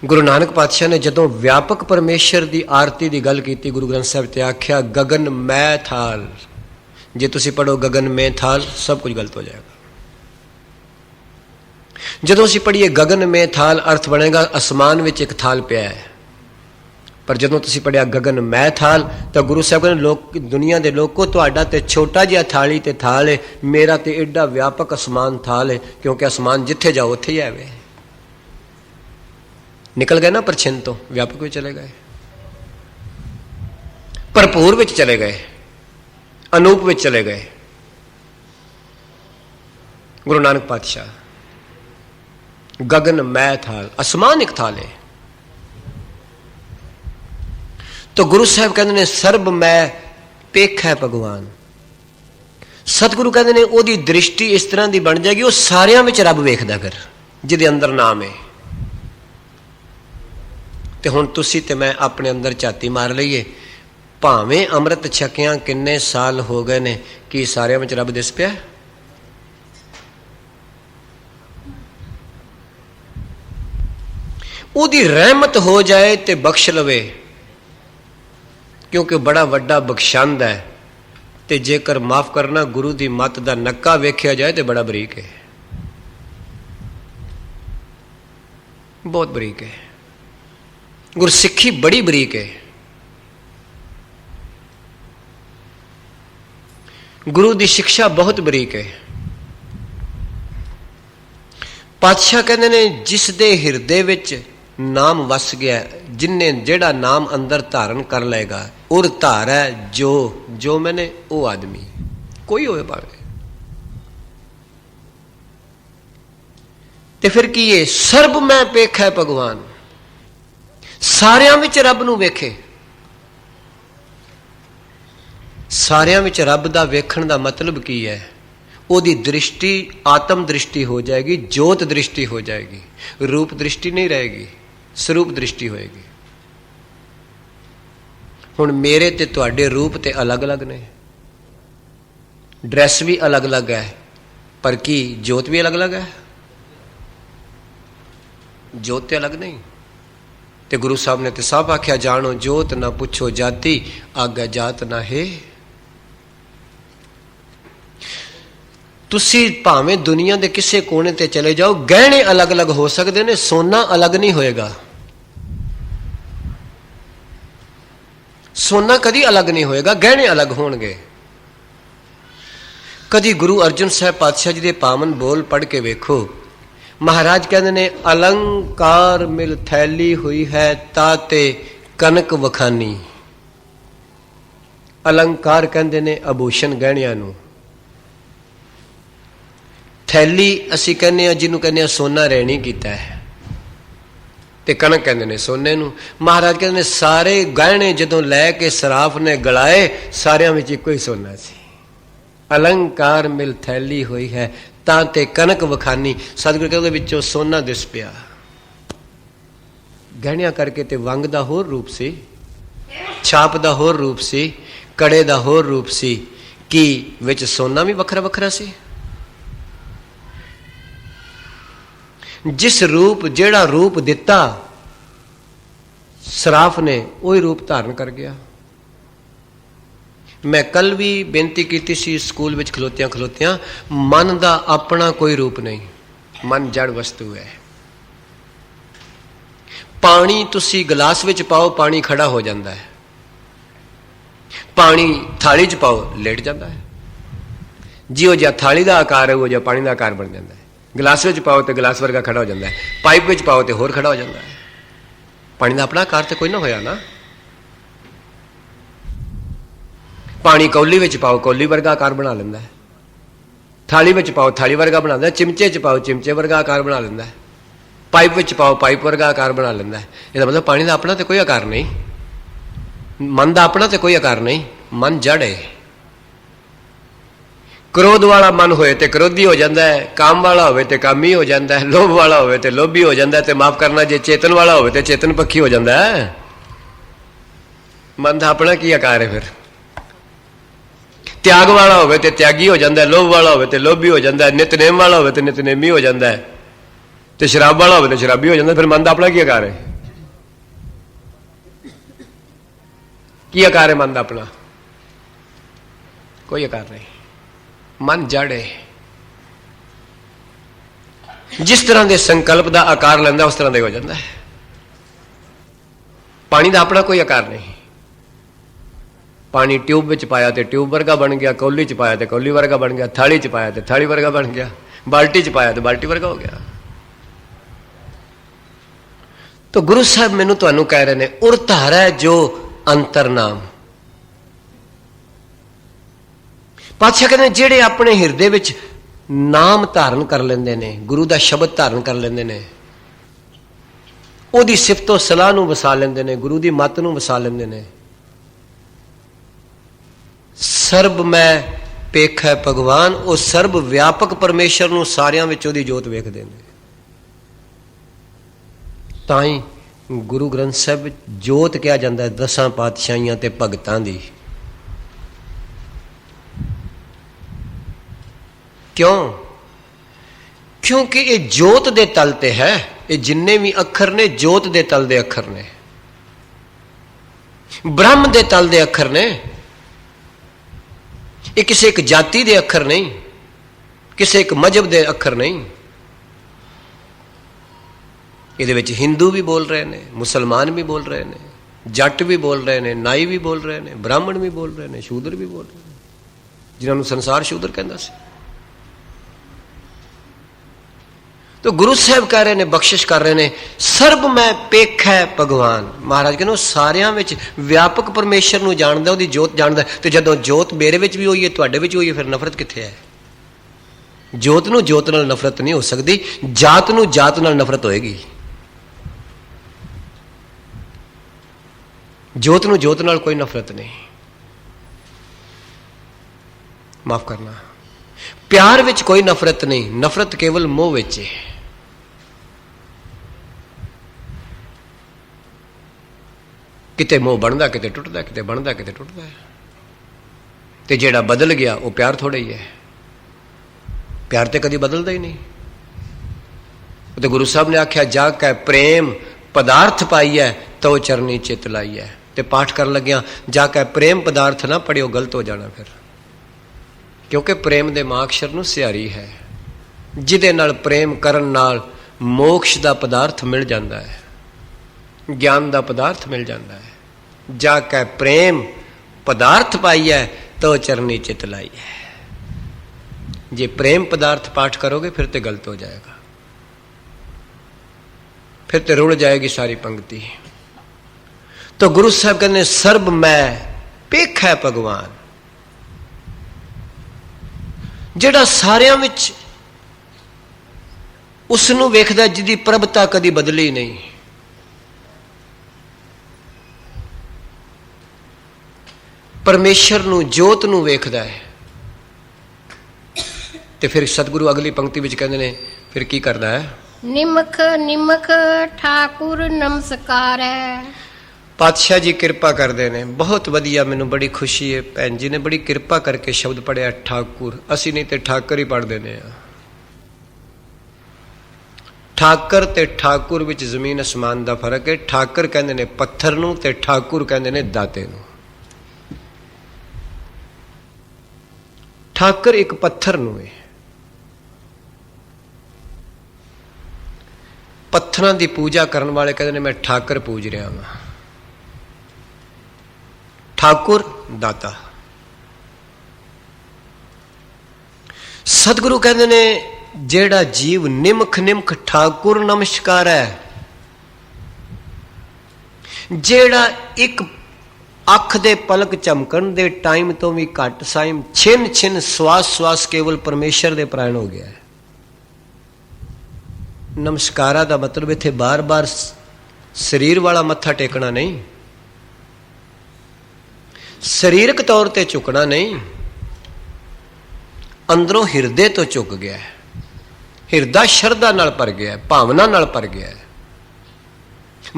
S2: ਗੁਰੂ ਨਾਨਕ ਪਾਤਸ਼ਾਹ ਨੇ ਜਦੋਂ ਵਿਆਪਕ ਪਰਮੇਸ਼ਰ ਦੀ ਆਰਤੀ ਦੀ ਗੱਲ ਕੀਤੀ, ਗੁਰੂ ਗ੍ਰੰਥ ਸਾਹਿਬ ਤੇ ਆਖਿਆ ਗਗਨ ਮੈਂ ਥਾਲ। ਜੇ ਤੁਸੀਂ ਪੜੋ ਗਗਨ ਮੈਂ ਥਾਲ, ਸਭ ਕੁਝ ਗਲਤ ਹੋ ਜਾਏਗਾ। ਜਦੋਂ ਅਸੀਂ ਪੜ੍ਹੀਏ ਗਗਨ ਮੈਂ ਥਾਲ, ਅਰਥ ਬਣੇਗਾ ਅਸਮਾਨ ਵਿੱਚ ਇੱਕ ਥਾਲ ਪਿਆ ਹੈ। ਪਰ ਜਦੋਂ ਤੁਸੀਂ ਪੜ੍ਹਿਆ ਗਗਨ ਮੈਂ ਥਾਲ, ਤਾਂ ਗੁਰੂ ਸਾਹਿਬ ਕਹਿੰਦੇ ਲੋਕ, ਦੁਨੀਆ ਦੇ ਲੋਕੋ, ਤੁਹਾਡਾ ਤੇ ਛੋਟਾ ਜਿਹਾ ਥਾਲੀ ਤੇ ਥਾਲ ਹੈ, ਮੇਰਾ ਤੇ ਐਡਾ ਵਿਆਪਕ ਅਸਮਾਨ ਥਾਲ ਹੈ। ਕਿਉਂਕਿ ਅਸਮਾਨ ਜਿੱਥੇ ਜਾਓ ਉੱਥੇ ਹੀ ਆਵੇ। ਨਿਕਲ ਗਏ ਨਾ ਪਰਛਿੰਨ ਤੋਂ, ਵਿਆਪਕ ਵਿੱਚ ਚਲੇ ਗਏ, ਭਰਪੂਰ ਵਿੱਚ ਚਲੇ ਗਏ, ਅਨੂਪ ਵਿੱਚ ਚਲੇ ਗਏ। ਗੁਰੂ ਨਾਨਕ ਪਾਤਸ਼ਾਹ ਗगन मैं थाल, आसमान एक थाल है। तो गुरु साहब कहते ने सर्ब मैं पेख है भगवान। सतगुरु कहते ने ओदी दृष्टि इस तरह की बन जाएगी, वो सारियां विच रब वेखदा फिर जिहदे अंदर नाम है। ते हुण तुसी ते मैं अपने अंदर झाती मार लईए, भावें अमृत छकियां किन्ने साल हो गए ने, कि सारियां विच रब दिस पिया? उदी रहमत हो जाए ते बख्श लवे, क्योंकि बड़ा वड्डा बख्शंद है। ते जेकर माफ करना गुरु दी मत दा नक्का वेख्या जाए तो बड़ा बरीक है, बहुत बरीक है। गुरसिक्खी बड़ी बरीक है। गुरु दी शिक्षा बहुत बरीक है। पातशाह कहते ने जिस दे हिरदे विच नाम वस गया, जिन्हें जेड़ा नाम अंदर धारण कर लेगा, उर धार है जो जो मैंने वो आदमी कोई होए पावे। ते फिर की ये सर्ब मैं पेख है भगवान, सारियां विच रब नूं वेखे। सारियां विच रब दा वेखण दा मतलब की है? ओदी दृष्टि आत्म दृष्टि हो जाएगी, जोत दृष्टि हो जाएगी, रूप दृष्टि नहीं रहेगी, स्वरूप दृष्टि होएगी। हुण मेरे ते तुहाडे रूप ते अलग अलग ने, ड्रैस भी अलग अलग है, पर की जोत भी अलग अलग है? जोत ते अलग नहीं। ते गुरु साहब ने तो साफ आख्या, जानो जोत ना पुछो जाति, आगे जात ना है। तुसी भावें दुनिया के किसी कोने ते चले जाओ, गहने अलग अलग हो सकते हैं, सोना अलग नहीं होएगा। सोना कदी अलग नहीं होएगा, गहने अलग होंगे। कदी गुरु अर्जुन साहब पातशाह जी के पावन बोल पढ़ के वेखो। महाराज कहते ने अलंकार मिल थैली हुई है, ताते कनक वखानी। अलंकार कहते ने आभूषण गहणियां नूं। थैली असी कहने जिन्हों कहने सोना रैणी किया है, ते कणक कहते ने सोने नूं। महाराज कहते ने सारे गहने जदों लैके सराफ ने गलाए, सारियां विच इक्को ही सोना सी। अलंकार मिल थैली हुई है, तां ते कनक वखानी। सतगुरु कहते विचों सोना दिस पिया। गहणियां करके ते वंग दा होर रूप सी, छाप दा होर रूप सी, कड़े दा होर रूप सी, कि विच सोना भी वखरा वखरा सी। जिस रूप जेड़ा रूप दिता सराफ ने, वही रूप धारण कर गया। मैं कल भी बेनती की सी स्कूल विच खलोतियां खलोतियां, मन का अपना कोई रूप नहीं, मन जड़ वस्तु है। पानी तुसी गिलास विच पाओ, पानी खड़ा हो जाता है। पानी थाली च पाओ, लेट जाता है। जिहो जिहा थाली का आकार है, वो जिहा पानी का आकार बन जाता है। गिलास विच पाओ तो गिलास वर्गा खड़ा हो जाता है, पाइप विच पाओ तो होर खड़ा हो जाता है। पानी का अपना आकार तो कोई ना होया ना। पानी कौली विच पाओ, कौली वर्गा आकार बना लेंदा है। थाली विच पाओ, थाली वर्गा बना लेंदा है। चिमचे च पाओ, चिमचे वर्गा आकार बना लेंदा है। पाइप विच पाओ, पाइप वर्गा आकार बना लेंदा है। इसदा मतलब पानी का अपना तो कोई आकार नहीं, मन का अपना तो कोई आकार नहीं। मन जड़ है। क्रोध वाला मन होए तो क्रोधी हो जाता है, काम वाला होए तो कामी हो जाता है, लोभ वाला होए तो लोभी हो जाता है, तो माफ करना जे चेतन वाला होए तो चेतन पक्षी हो जाता है। मन का अपना की आकार है। फिर त्याग वाला होवे तो त्यागी हो जाता है, लोभ वाला होवे तो लोभी हो जाता है, नितनेम वाला होवे तो नितनेमी हो जाता है, तो शराब वाला होवे तो शराबी हो जाता है। फिर मन का अपना की आकार है? की आकार है मन का अपना? कोई आकार नहीं। मन जड़ है। जिस तरह के संकल्प का आकार लेंदा उस तरह का हो जाता है। पानी का अपना कोई आकार नहीं। पानी ट्यूब में पाया तो ट्यूब वर्गा बन गया, कौली च पाया तो कौली वर्गा बन गया, थाली च पाया तो थाली वर्गा बन गया, बाल्टी च पाया तो बाल्टी वर्गा हो गया। तो गुरु साहब मैनू तुहानू कह रहे हैं, उर धारा है जो अंतर नाम। पातशाह कहते जेड़े अपने हिरदे विच नाम धारण कर लेंदे ने, गुरु का शब्द धारण कर लेंदे ने, ओदी सिफतो सलाह नूं वसा लेंदे ने, गुरु की मत नूं वसा लेंदे ने। सर्ब मैं पेख है भगवान, वो सर्ब व्यापक परमेश्वर नूं सारियां विच ओदी जोत वेखदे ने। ताई गुरु ग्रंथ साहिब जोत कहा जाता है 10 पातशाहियां ते भगतां दी। क्यों? क्योंकि ये जोत दे तल ते है। ये जिन्ने भी अखर ने जोत दे तल दे अखर ने, ब्रह्म दे तल दे अखर ने। ये किसी एक जाति दे अखर नहीं, किसी एक मजहब दे अखर नहीं। ये हिंदू भी बोल रहे हैं, मुसलमान भी बोल रहे हैं, जट भी बोल रहे हैं, नाई भी बोल रहे हैं, ब्राह्मण भी बोल रहे हैं, शूद्र भी बोल रहे हैं, जिन्होंने संसार शूद्र कहता से। तो गुरु साहब कह रहे हैं, बख्शिश कर रहे हैं, सर्ब मैं पेख है भगवान। महाराज कहते सारियां विच व्यापक परमेश्वर नूं जानदा, उहदी जोत जानदा। तो जदों जोत मेरे विच भी होई है, तुहाडे विच होई है, फिर नफरत कित्थे है? जोत नूं जोत नाल नफरत नहीं हो सकती, जात नूं जात नाल नफरत होएगी। जोत नूं जोत नाल कोई नफरत नहीं। माफ करना, प्यार विच कोई नफरत नहीं, नफरत केवल मोह विच है। किते मोह बनता, किते टुटता, किते बनता, किते टुटता है। तो जेड़ा बदल गया वो प्यार थोड़ा ही है। प्यार तो कभी बदलता ही नहीं। तो गुरु साहब ने आख्या, जाग कै प्रेम पदार्थ पाई है तो चरनी चित लाई है। तो पाठ कर लग्या, जाके प्रेम पदार्थ ना पढ़ियो, गलत हो जाना फिर। क्योंकि प्रेम दे माक्षर नूं सियारी है, जिदे नाल प्रेम करन नाल मोक्ष दा पदार्थ मिल जाता है, ज्ञान दा पदार्थ मिल जाता है। जाके प्रेम पदार्थ पाई है तो चरनी चित लाई है। जे प्रेम पदार्थ पाठ करोगे फिर तो गलत हो जाएगा, फिर तो रुड़ जाएगी सारी पंक्ति। तो गुरु साहब कहते सर्ब मैं पेख है भगवान, जेड़ा सारियां विच ਉਸ ਨੂੰ ਵੇਖਦਾ ਜਿਹਦੀ ਪ੍ਰਭਤਾ ਕਦੀ ਬਦਲੀ ਨਹੀਂ। ਪਰਮੇਸ਼ਰ ਨੂੰ, ਜੋਤ ਨੂੰ ਵੇਖਦਾ ਹੈ। ਤੇ ਫਿਰ ਸਤਿਗੁਰੂ ਅਗਲੀ ਪੰਕਤੀ ਵਿੱਚ ਕਹਿੰਦੇ ਨੇ, ਫਿਰ ਕੀ ਕਰਦਾ ਹੈ?
S1: ਨਿਮਖ ਨਿਮਖ ਠਾਕੁਰ ਨਮਸਕਾਰ ਹੈ।
S2: ਪਾਤਸ਼ਾਹ ਜੀ ਕਿਰਪਾ ਕਰਦੇ ਨੇ, ਬਹੁਤ ਵਧੀਆ, ਮੈਨੂੰ ਬੜੀ ਖੁਸ਼ੀ ਹੈ। ਭੈਣ ਜੀ ਨੇ ਬੜੀ ਕਿਰਪਾ ਕਰਕੇ ਸ਼ਬਦ ਪੜਿਆ ਠਾਕੁਰ। ਅਸੀਂ ਨਹੀਂ ਤੇ ਠਾਕਰ ਹੀ ਪੜ੍ਹ ਦਿੰਦੇ ਆ। ਠਾਕਰ ਤੇ ਠਾਕੁਰ ਵਿੱਚ ਜ਼ਮੀਨ ਅਸਮਾਨ ਦਾ ਫਰਕ ਹੈ। ਠਾਕਰ ਕਹਿੰਦੇ ਨੇ ਪੱਥਰ ਨੂੰ ਤੇ ਠਾਕੁਰ ਕਹਿੰਦੇ ਨੇ ਦਾਤੇ ਨੂੰ। ਠਾਕਰ ਇੱਕ ਪੱਥਰ ਨੂੰ ਹੈ। ਪੱਥਰਾਂ ਦੀ ਪੂਜਾ ਕਰਨ ਵਾਲੇ ਕਹਿੰਦੇ ਨੇ ਮੈਂ ਠਾਕਰ ਪੂਜ ਰਿਹਾ ਹਾਂ। ਠਾਕੁਰ ਦਾਤਾ। ਸਤਿਗੁਰੂ ਕਹਿੰਦੇ ਨੇ ਜਿਹੜਾ ਜੀਵ ਨਿਮਖ ਨਿਮਖ ਠਾਕੁਰ ਨਮਸਕਾਰ ਹੈ, ਜਿਹੜਾ ਇੱਕ ਅੱਖ ਦੇ ਪਲਕ ਝਮਕਣ ਦੇ ਟਾਈਮ ਤੋਂ ਵੀ ਘੱਟ ਸਾਈਮ ਛਿਨ ਛਿਨ ਸਵਾਸ ਸਵਾਸ ਕੇਵਲ ਪਰਮੇਸ਼ਰ ਦੇ ਪ੍ਰਾਣ ਹੋ ਗਿਆ ਹੈ। ਨਮਸਕਾਰਾਂ ਦਾ ਮਤਲਬ ਇੱਥੇ ਬਾਰ-ਬਾਰ ਸਰੀਰ ਵਾਲਾ ਮੱਥਾ ਟੇਕਣਾ ਨਹੀਂ, ਸਰੀਰਕ ਤੌਰ ਤੇ ਝੁਕਣਾ ਨਹੀਂ, ਅੰਦਰੋਂ ਹਿਰਦੇ ਤੋਂ ਝੁਕ ਗਿਆ ਹੈ। ਹਿਰਦਾ ਸ਼ਰਧਾ ਨਾਲ ਭਰ ਗਿਆ, ਭਾਵਨਾ ਨਾਲ ਭਰ ਗਿਆ,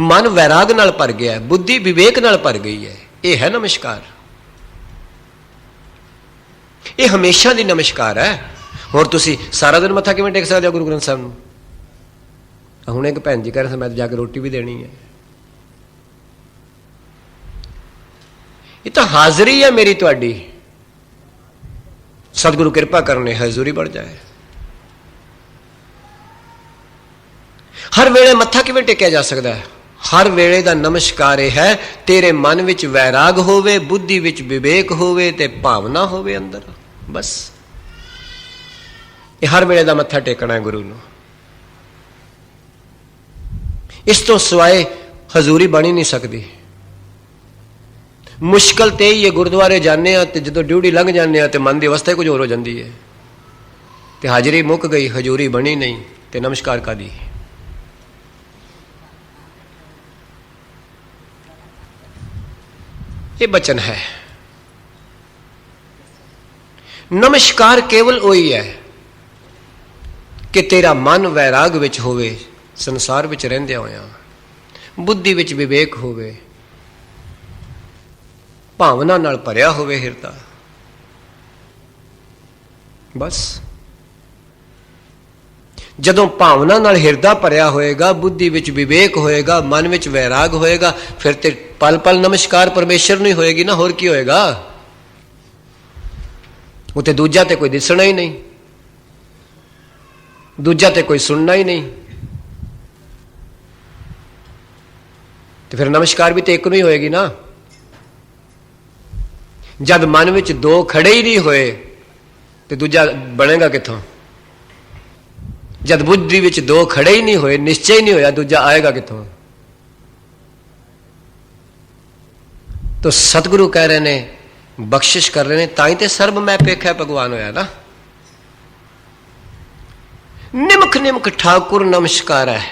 S2: ਮਨ ਵੈਰਾਗ ਨਾਲ ਭਰ ਗਿਆ, ਬੁੱਧੀ ਵਿਵੇਕ ਨਾਲ ਭਰ ਗਈ ਹੈ। ਇਹ ਹੈ ਨਮਸਕਾਰ। ਇਹ ਹਮੇਸ਼ਾ ਦੀ ਨਮਸਕਾਰ ਹੈ। ਹੋਰ ਤੁਸੀਂ ਸਾਰਾ ਦਿਨ ਮੱਥਾ ਕਿਵੇਂ ਟੇਕ ਸਕਦੇ ਹੋ ਗੁਰੂ ਗ੍ਰੰਥ ਸਾਹਿਬ ਨੂੰ? ਹੁਣ ਇੱਕ ਭੈਣ ਜੀ ਕਹਿ ਰਹੇ ਸੀ ਮੈਂ ਤਾਂ ਜਾ ਕੇ ਰੋਟੀ ਵੀ ਦੇਣੀ ਹੈ। ਇਹ ਤਾਂ ਹਾਜ਼ਰੀ ਹੈ ਮੇਰੀ ਤੁਹਾਡੀ। ਸਤਿਗੁਰੂ ਕਿਰਪਾ ਕਰਨੇ ਹਜ਼ੂਰੀ बढ़ ਜਾਏ। ਹਰ ਵੇਲੇ ਮੱਥਾ ਕਿਵੇਂ ਟੇਕਿਆ ਜਾ ਸਕਦਾ ਹੈ? ਹਰ ਵੇਲੇ ਦਾ ਨਮਸਕਾਰ ਇਹ ਹੈ ਤੇਰੇ ਮਨ ਵਿੱਚ ਵੈਰਾਗ ਹੋਵੇ, ਬੁੱਧੀ ਵਿੱਚ ਵਿਵੇਕ ਹੋਵੇ ਤੇ ਭਾਵਨਾ ਹੋਵੇ ਅੰਦਰ, ਬਸ। ਇਹ ਹਰ ਵੇਲੇ ਦਾ ਮੱਥਾ ਟੇਕਣਾ ਹੈ ਗੁਰੂ ਨੂੰ। ਇਸ ਤੋਂ ਸਿਵਾਏ ਹਜ਼ੂਰੀ ਬਣ ਹੀ ਨਹੀਂ ਸਕਦੀ। ਮੁਸ਼ਕਲ ਤੇ ਹੀ ਇਹ ਗੁਰਦੁਆਰੇ ਜਾਂਦੇ ਆ ਤੇ ਜਦੋਂ ਡਿਊਟੀ ਲੰਘ ਜਾਂਦੇ ਆ ਤੇ ਮਨ ਦੀ ਅਵਸਥਾ ਕੁਝ ਹੋਰ ਹੋ ਜਾਂਦੀ ਹੈ ਤੇ ਹਾਜ਼ਰੀ ਮੁੱਕ ਗਈ, ਹਜ਼ੂਰੀ ਬਣੀ ਨਹੀਂ ਤੇ ਨਮਸਕਾਰ ਕਾਦੀ। ਇਹ ਬਚਨ ਹੈ। ਨਮਸਕਾਰ ਕੇਵਲ ਉਹੀ ਹੈ ਕਿ ਤੇਰਾ ਮਨ ਵੈਰਾਗ ਵਿੱਚ ਹੋਵੇ, ਸੰਸਾਰ ਵਿੱਚ ਰਹਿੰਦਿਆਂ ਹੋਇਆਂ ਬੁੱਧੀ ਵਿੱਚ ਵਿਵੇਕ ਹੋਵੇ, ਭਾਵਨਾ ਨਾਲ ਭਰਿਆ ਹੋਵੇ ਹਿਰਦਾ, ਬਸ। ਜਦੋਂ ਭਾਵਨਾ ਨਾਲ ਹਿਰਦਾ ਭਰਿਆ ਹੋਏਗਾ, ਬੁੱਧੀ ਵਿੱਚ ਵਿਵੇਕ ਹੋਏਗਾ, ਮਨ ਵਿੱਚ ਵੈਰਾਗ ਹੋਏਗਾ, ਫਿਰ ਤੇ ਪਲ ਪਲ ਨਮਸਕਾਰ ਪਰਮੇਸ਼ਰ ਨੂੰ ਹੀ ਹੋਏਗੀ ਨਾ, ਹੋਰ ਕੀ ਹੋਏਗਾ? ਉੱਥੇ ਦੂਜਾ ਤੇ ਕੋਈ ਦਿਸਣਾ ਹੀ ਨਹੀਂ, ਦੂਜਾ ਤੇ ਕੋਈ ਸੁਣਨਾ ਹੀ ਨਹੀਂ, ਤੇ ਫਿਰ ਨਮਸਕਾਰ ਵੀ ਤੇ ਇੱਕ ਨੂੰ ਹੀ ਹੋਏਗੀ ਨਾ। ਜਦ ਮਨ ਵਿੱਚ ਦੋ ਖੜੇ ਹੀ ਨਹੀਂ ਹੋਏ ਤੇ ਦੂਜਾ ਬਣੇਗਾ ਕਿੱਥੋਂ? ਜਦ ਬੁੱਧੀ ਵਿੱਚ ਦੋ ਖੜੇ ਹੀ ਨਹੀਂ ਹੋਏ, ਨਿਸ਼ਚੈ ਹੀ ਨਹੀਂ ਹੋਇਆ, ਦੂਜਾ ਆਏਗਾ ਕਿੱਥੋਂ? तो सतगुरु कह रहे ने, बख्शिश कर रहे ने, ताई ते सर्ब मैं पेखा भगवान होया ना। निमक निमक ठाकुर नमस्कार है।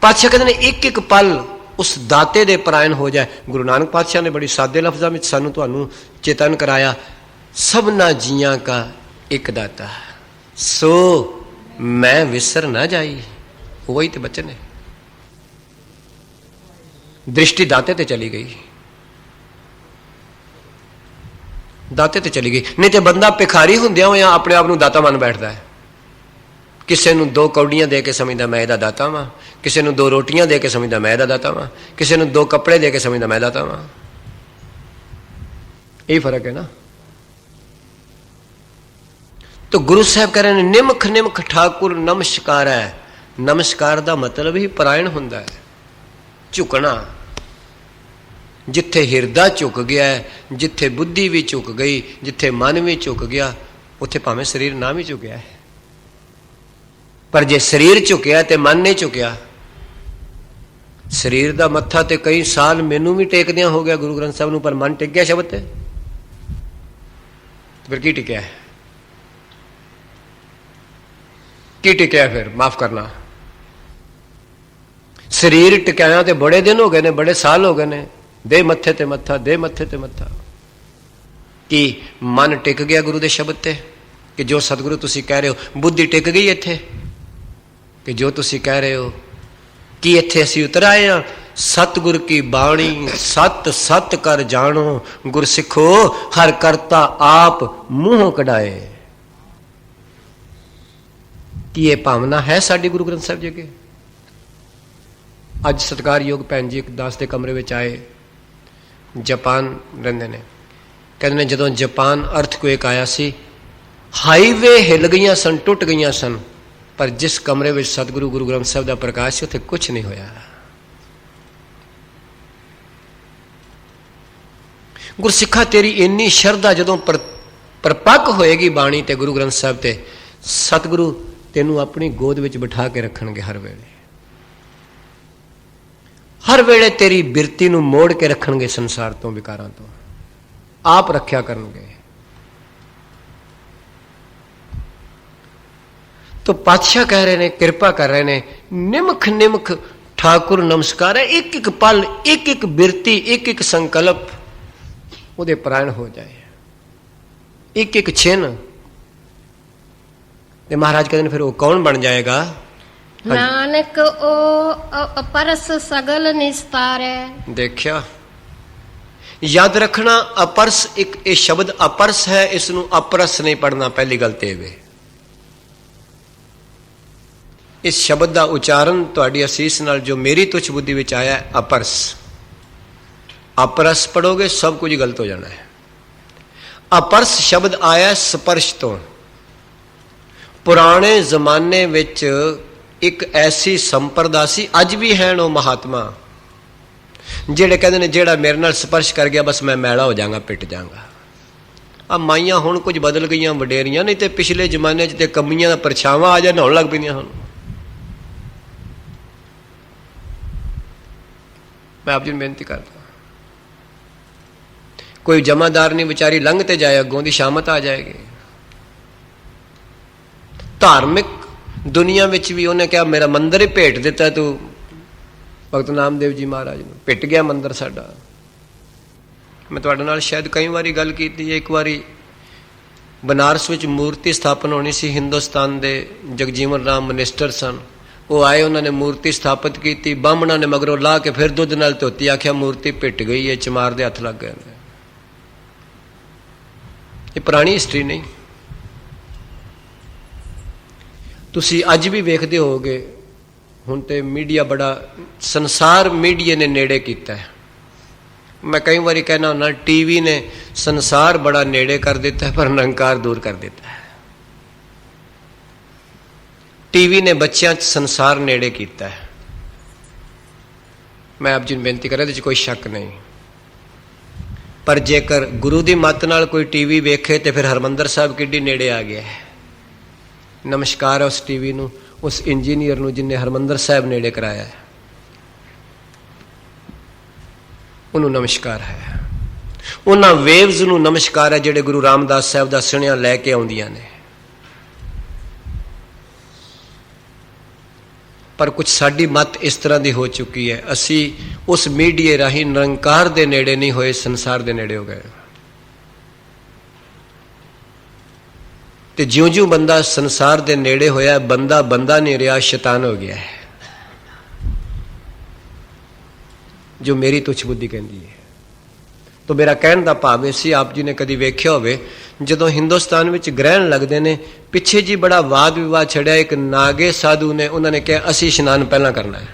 S2: पातशाह कहते ने एक एक पल उस दाते दे परायण हो जाए। गुरु नानक पातशाह ने बड़ी सादे लफ्जां में सानू तुहानू चेतन कराया, सबना जियां का एक दाता सो मैं विसर ना जाई। वही तो बचन है। दृष्टि दाते ते चली गई, दाते ते चली गई। नहीं तो बंदा भिखारी हुंदियां होया अपने आप नूं दाता मन बैठता है। किसी नूं दो कौड़ियां दे के समझदा मैं इहदा दाता वां, किसी नूं दो रोटियां दे के समझदा मैं इहदा दाता वां, किसी नूं दो कपड़े दे के समझदा मैं दाता वां। यही फर्क है ना। तो गुरु साहब कह रहे हैं निमख निमख ठाकुर नमस्कार है। नमस्कार का मतलब ही परायण हुंदा है, झुकना। जिथे हिरदा झुक गया है, जिथे बुद्धि भी झुक गई, जिथे मन भी झुक गया, उत्थे भावें शरीर ना भी झुकिया है, पर जे शरीर झुकिया तो मन नहीं झुकिया। शरीर का मत्था तो कई साल मैनू भी टेकदियां हो गया गुरु ग्रंथ साहब नूं, पर मन टिक गया शब्द ते फिर की टिकया है? की टिकया फिर? माफ करना, शरीर टिकाया तो बड़े दिन हो गए ने, बड़े साल हो गए ने। दे मत्थे ते मत्था, दे मत्थे ते मत्था। कि मन टिक गया गुरु के शब्द ते? कि जो सतगुरु तुसी कह रहे हो, बुद्धि टिक गई इत्थे? कि जो तुसी कह रहे हो कि इत्थे असी उतर आए हैं? सतगुर की बाणी सत सत कर जानो, गुर सिखो हर करता आप मुंहों कढ़ाए। कि ये भावना है साडी गुरु ग्रंथ साहब जी के? अज सत्कारयोग भैन जी एक दास के कमरे में आए, जापान रहंदे ने। कहते हैं जदों जापान अर्थक्वेक आया सी, हाईवे हिल गई सन, टुट गई सन, पर जिस कमरे में सतगुरु गुरु ग्रंथ साहब का प्रकाश से उत्थे कुछ नहीं होया। गुरसिखा तेरी इन्नी शरधा जदों परपक होएगी बाणी ते गुरु ग्रंथ साहब ते, सतगुरु तेनू अपनी गोद विच बिठा के रखणगे हर वेले। हर वेले तेरी बिरती नू मोड़ के रखणगे संसार तो, विकारां तो, आप रख्या करनगे। तो पातशाह कह रहे ने, कृपा कर रहे ने, निमख निमख ठाकुर नमस्कार है। एक एक पल, एक एक बिरती, एक एक संकल्प उहदे प्राण हो जाए, एक एक छिन। महाराज कहते हैं फिर वो कौन बन जाएगा?
S1: नानक ओ अपरस सगल निस्तार है।
S2: देखिया, याद रखना, अपरस एक ये शब्द अपरस है, इसनू अपरस नहीं पढ़ना। पहली गल ते वे, इस शब्द का उच्चारण तुहाडी असीस नाल जो मेरी तुच्छ बुद्धि विच आया है, अपरस। अपरस पढ़ोगे सब कुछ गलत हो जाना है। अपरस शब्द आया स्पर्श तो। पुराने जमाने विच एक ऐसी संप्रदा सी, अज भी हैं वो महात्मा जेड़े कहते ने जेड़ा मेरे नाल स्पर्श कर गया बस मैं मैला हो जाऊंगा, पिट जाऊंगा। अब माइयां हुण कुछ बदल गई, वडेरियां, नहीं तो पिछले जमाने च कमियां दा परछावां आ जाए नहाउण लग पैंदियां हुण। मैं आप जी नूं बेनती करदा, कोई जमादार नहीं बेचारी लंघते जाए, अगों दी शामत आ जाएगी। धार्मिक दुनिया में भी उन्हें क्या मेरा मंदिर ही भेट दिता तू भगत नामदेव जी महाराज ने, पिट गया मंदिर साडा। मैं तुहाडे नाल शायद कई बारी गल कीती। एक बारी बनारस में मूर्ति स्थापन होनी सी, हिंदुस्तान के जगजीवन राम मिनिस्टर सन, वो आए, उन्होंने मूर्ति स्थापित की। बामणा ने मगरों ला के फिर दुध नाल धोती, आख्या मूर्ति पिट गई है, चमार दे हथ लग गए। ये पुरानी हिस्ट्री नहीं, तुसी अज भी वेखदे होगे। हुण ते मीडिया बड़ा, संसार मीडिया ने नेड़े किया है। मैं कई बार कहना होना, टीवी ने संसार बड़ा नेड़े कर दिता है पर निरंकार दूर कर देता है। टीवी ने बच्चों संसार नेड़े किया है। मैं आप जी बेनती करा, कोई शक नहीं, पर जेकर गुरु की मत नाल कोई टीवी वेखे तो फिर हरमंदर साहब किड्डी नेड़े आ गया है। नमस्कार है उस टीवी नूं, उस इंजीनियर नूं जिन्हें हरमंदर साहब नेड़े कराया है, उन्होंने नमस्कार है। उन्हां वेव्स नूं नमस्कार है जिहड़े गुरु रामदास साहब दा सुनिया लैके आउंदियां ने। पर कुछ साडी मत इस तरह की हो चुकी है, असी उस मीडिया राही निरंकार दे नेड़े नहीं होए, संसार दे नेड़े हो गए। तो ज्यों ज्यों बंदा संसार दे नेड़े होया, बंदा बंदा नहीं रहा, शैतान हो गया है, जो मेरी तुच्छ बुद्धि कहती है। तो मेरा कहने का भाव है सी, आप जी ने कभी वेख्या होवे जदों हिंदुस्तान में ग्रहण लगते हैं, पिछे जी बड़ा वाद विवाद छड़िया। एक नागे साधु ने, उन्होंने कहा असी इशनान पहला करना है।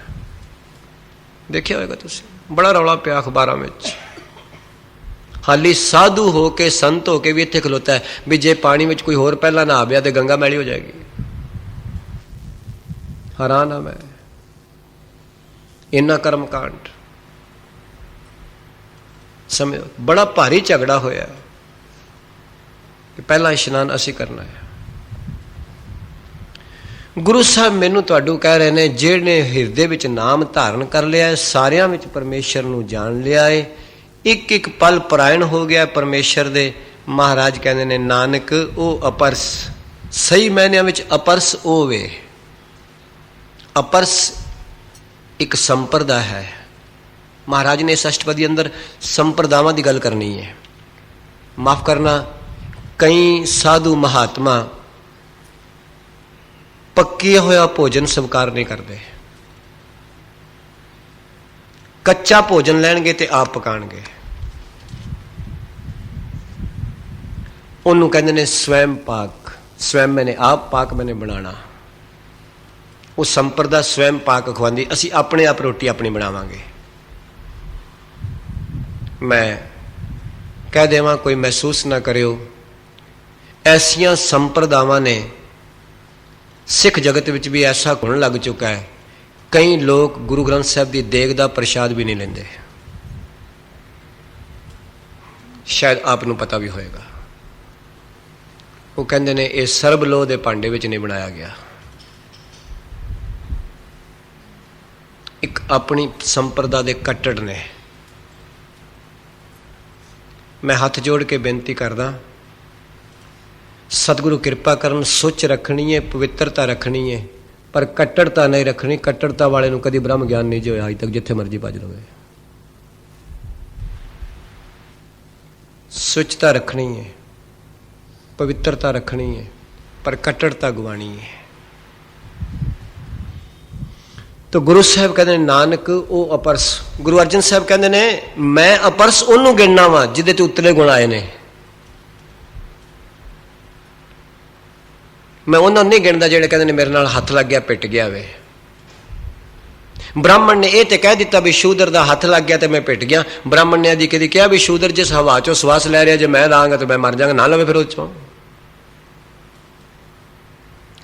S2: देखिया होगा तुसी, बड़ा रौला पिया अखबारों में। हाली साधु हो के संत हो के भी इत्थे खलोता है भी जे पानी में कोई होर पहला ना आया तो गंगा मैली हो जाएगी। हैरान आ मैं, इन्ना कर्म कांड समय बड़ा भारी झगड़ा होया कि पहला इशनान असी करना है। गुरु साहब मैनू तुहाडू कह रहे हैं, जिहने हिरदे विच नाम धारण कर लिया है, सारियां विच परमेश्वर नू जान लिया है, एक एक पल परायण हो गया परमेश्वर दे। महाराज कहते ने नानक ओ अपरस ਸਹੀ ਮਾਇਨਿਆਂ ਵਿੱਚ ਅਪਰਸ ਉਹ ਵੇ। ਅਪਰਸ ਇੱਕ ਸੰਪਰਦਾ ਹੈ। ਮਹਾਰਾਜ ਨੇ ਇਸ ਅਸ਼ਟਪਦੀ ਅੰਦਰ ਸੰਪਰਦਾਵਾਂ ਦੀ ਗੱਲ ਕਰਨੀ ਹੈ। ਮਾਫ ਕਰਨਾ, ਕਈ ਸਾਧੂ ਮਹਾਤਮਾ ਪੱਕਿਆ ਹੋਇਆ ਭੋਜਨ ਸਵੀਕਾਰ ਨਹੀਂ ਕਰਦੇ। ਕੱਚਾ ਭੋਜਨ ਲੈਣਗੇ ਤੇ ਆਪ ਪਕਾਣਗੇ। ਉਹਨੂੰ ਕਹਿੰਦੇ ਨੇ ਸਵੈਮ ਪਾਕ। ਸਵੈਮ ਮੈਨੇ ਆਪ, ਪਾਕ ਮੈਨੇ ਬਣਾਣਾ। ਉਹ ਸੰਪਰਦਾ ਸਵੈਮ ਪਾਕ ਖਵਾਉਂਦੀ। ਅਸੀਂ ਆਪਣੇ ਆਪ ਰੋਟੀ ਆਪਣੀ ਬਣਾਵਾਂਗੇ। ਮੈਂ ਕਹਿ ਦੇਵਾਂ, ਕੋਈ ਮਹਿਸੂਸ ਨਾ ਕਰਿਓ, ਐਸੀਆਂ ਸੰਪਰਦਾਵਾਂ ਨੇ ਸਿੱਖ ਜਗਤ ਵਿੱਚ ਵੀ ਐਸਾ ਹੋਣ ਲੱਗ ਚੁੱਕਾ ਹੈ, ਕਈ ਲੋਕ ਗੁਰੂ ਗ੍ਰੰਥ ਸਾਹਿਬ ਦੀ ਦੇਗ ਦਾ ਪ੍ਰਸ਼ਾਦ ਵੀ ਨਹੀਂ ਲੈਂਦੇ। ਸ਼ਾਇਦ ਆਪ ਨੂੰ ਪਤਾ ਵੀ ਹੋਏਗਾ। ਉਹ ਕਹਿੰਦੇ ਨੇ ਇਹ ਸਰਬ ਲੋਹ ਦੇ ਭਾਂਡੇ ਵਿੱਚ ਨਹੀਂ ਬਣਾਇਆ ਗਿਆ। ਇੱਕ ਆਪਣੀ ਸੰਪਰਦਾ ਦੇ ਕੱਟੜ ਨੇ। ਮੈਂ ਹੱਥ ਜੋੜ ਕੇ ਬੇਨਤੀ ਕਰਦਾ, ਸਤਿਗੁਰੂ ਕਿਰਪਾ ਕਰਨ, ਸੁੱਚ ਰੱਖਣੀ ਹੈ, ਪਵਿੱਤਰਤਾ ਰੱਖਣੀ ਹੈ, ਪਰ ਕੱਟੜਤਾ ਨਹੀਂ ਰੱਖਣੀ। ਕੱਟੜਤਾ ਵਾਲੇ ਨੂੰ ਕਦੀ ਬ੍ਰਹਮ ਗਿਆਨ ਨਹੀਂ ਹੋਇਆ ਅੱਜ ਤੱਕ, ਜਿੱਥੇ ਮਰਜੀ ਭੱਜ ਲਵੇ। ਸੁੱਚਤਾ ਰੱਖਣੀ ਹੈ, ਪਵਿੱਤਰਤਾ ਰੱਖਣੀ ਹੈ, ਪਰ ਕੱਟੜਤਾ ਗਵਾਣੀ ਹੈ। ਤਾਂ ਗੁਰੂ ਸਾਹਿਬ ਕਹਿੰਦੇ ਨੇ ਨਾਨਕ ਉਹ ਅਪਰਸ। ਗੁਰੂ ਅਰਜਨ ਸਾਹਿਬ ਕਹਿੰਦੇ ਨੇ ਮੈਂ ਅਪਰਸ ਉਹਨੂੰ ਗਿਣਨਾ ਵਾ ਜਿਹਦੇ ਤੇ ਉਤਲੇ ਗੁਣ ਆਏ ਨੇ। ਮੈਂ ਉਹਨਾਂ ਨਹੀਂ ਗਿਣਦਾ ਜਿਹੜੇ ਕਹਿੰਦੇ ਨੇ ਮੇਰੇ ਨਾਲ ਹੱਥ ਲੱਗ ਗਿਆ, ਪਿੱਟ ਗਿਆ ਵੇ। ਬ੍ਰਾਹਮਣ ਨੇ ਇਹ ਤੇ ਕਹਿ ਦਿੱਤਾ ਵੀ ਸ਼ੂਦਰ ਦਾ ਹੱਥ ਲੱਗ ਗਿਆ ਤੇ ਮੈਂ ਪਿੱਟ ਗਿਆ। ਬ੍ਰਾਹਮਣ ਨੇ ਅਦੀ ਕਦੀ ਕਿਹਾ ਵੀ ਸ਼ੂਦਰ ਜਿਸ ਹਵਾ ਚੋਂ ਸਵਾਸ ਲੈ ਰਿਹਾ, ਜੇ ਮੈਂ ਲਾਂਗਾ ਤੇ ਮੈਂ ਮਰ ਜਾਵਾਂਗਾ, ਨਾ ਲਵੇ ਫਿਰ ਉਹ ਚੋਂ।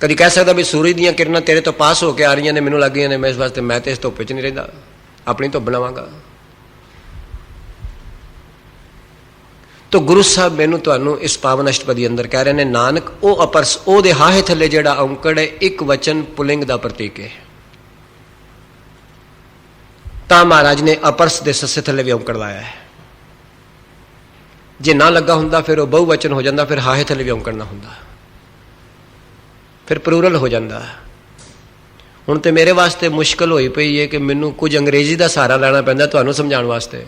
S2: ਕਦੀ ਕਹਿ ਸਕਦਾ ਵੀ ਸੂਰਜ ਦੀਆਂ ਕਿਰਨਾਂ ਤੇਰੇ ਤੋਂ ਪਾਸ ਹੋ ਕੇ ਆ ਰਹੀਆਂ ਨੇ, ਮੈਨੂੰ ਲੱਗ ਗਈਆਂ ਨੇ, ਮੈਂ ਇਸ ਵਾਸਤੇ ਮੈਂ ਤੇ ਇਸ ਧੁੱਪ 'ਚ ਨਹੀਂ ਰਹਿੰਦਾ, ਆਪਣੀ ਧੁੱਪ ਬਣਾਵਾਂਗਾ। ਤੋ ਗੁਰੂ ਸਾਹਿਬ ਮੈਨੂੰ ਤੁਹਾਨੂੰ ਇਸ ਪਾਵਨ ਅਸ਼ਟਪਦੀ ਅੰਦਰ ਕਹਿ ਰਹੇ ਨੇ ਨਾਨਕ ਉਹ ਅਪਰਸ, ਉਹਦੇ ਹਾਹੇ ਥੱਲੇ ਜਿਹੜਾ ਔਂਕੜ ਹੈ ਇੱਕ ਵਚਨ ਪੁਲਿੰਗ ਦਾ ਪ੍ਰਤੀਕ ਹੈ। ਤਾਂ ਮਹਾਰਾਜ ਨੇ ਅਪਰਸ ਦੇ ਸੱਸੇ ਥੱਲੇ ਵੀ ਔਂਕੜ ਲਾਇਆ ਹੈ। ਜੇ ਨਾ ਲੱਗਾ ਹੁੰਦਾ ਫਿਰ ਉਹ ਬਹੁਵਚਨ ਹੋ ਜਾਂਦਾ, ਫਿਰ ਹਾਹੇ ਥੱਲੇ ਵੀ ਔਂਕੜ ਨਾ ਹੁੰਦਾ, ਫਿਰ ਪਲੂਰਲ ਹੋ ਜਾਂਦਾ। ਹੁਣ ਤੇ ਮੇਰੇ ਵਾਸਤੇ ਮੁਸ਼ਕਲ ਹੋਈ ਪਈ ਹੈ ਕਿ ਮੈਨੂੰ ਕੁਝ ਅੰਗਰੇਜ਼ੀ ਦਾ ਸਹਾਰਾ ਲੈਣਾ ਪੈਂਦਾ ਤੁਹਾਨੂੰ ਸਮਝਾਉਣ ਵਾਸਤੇ।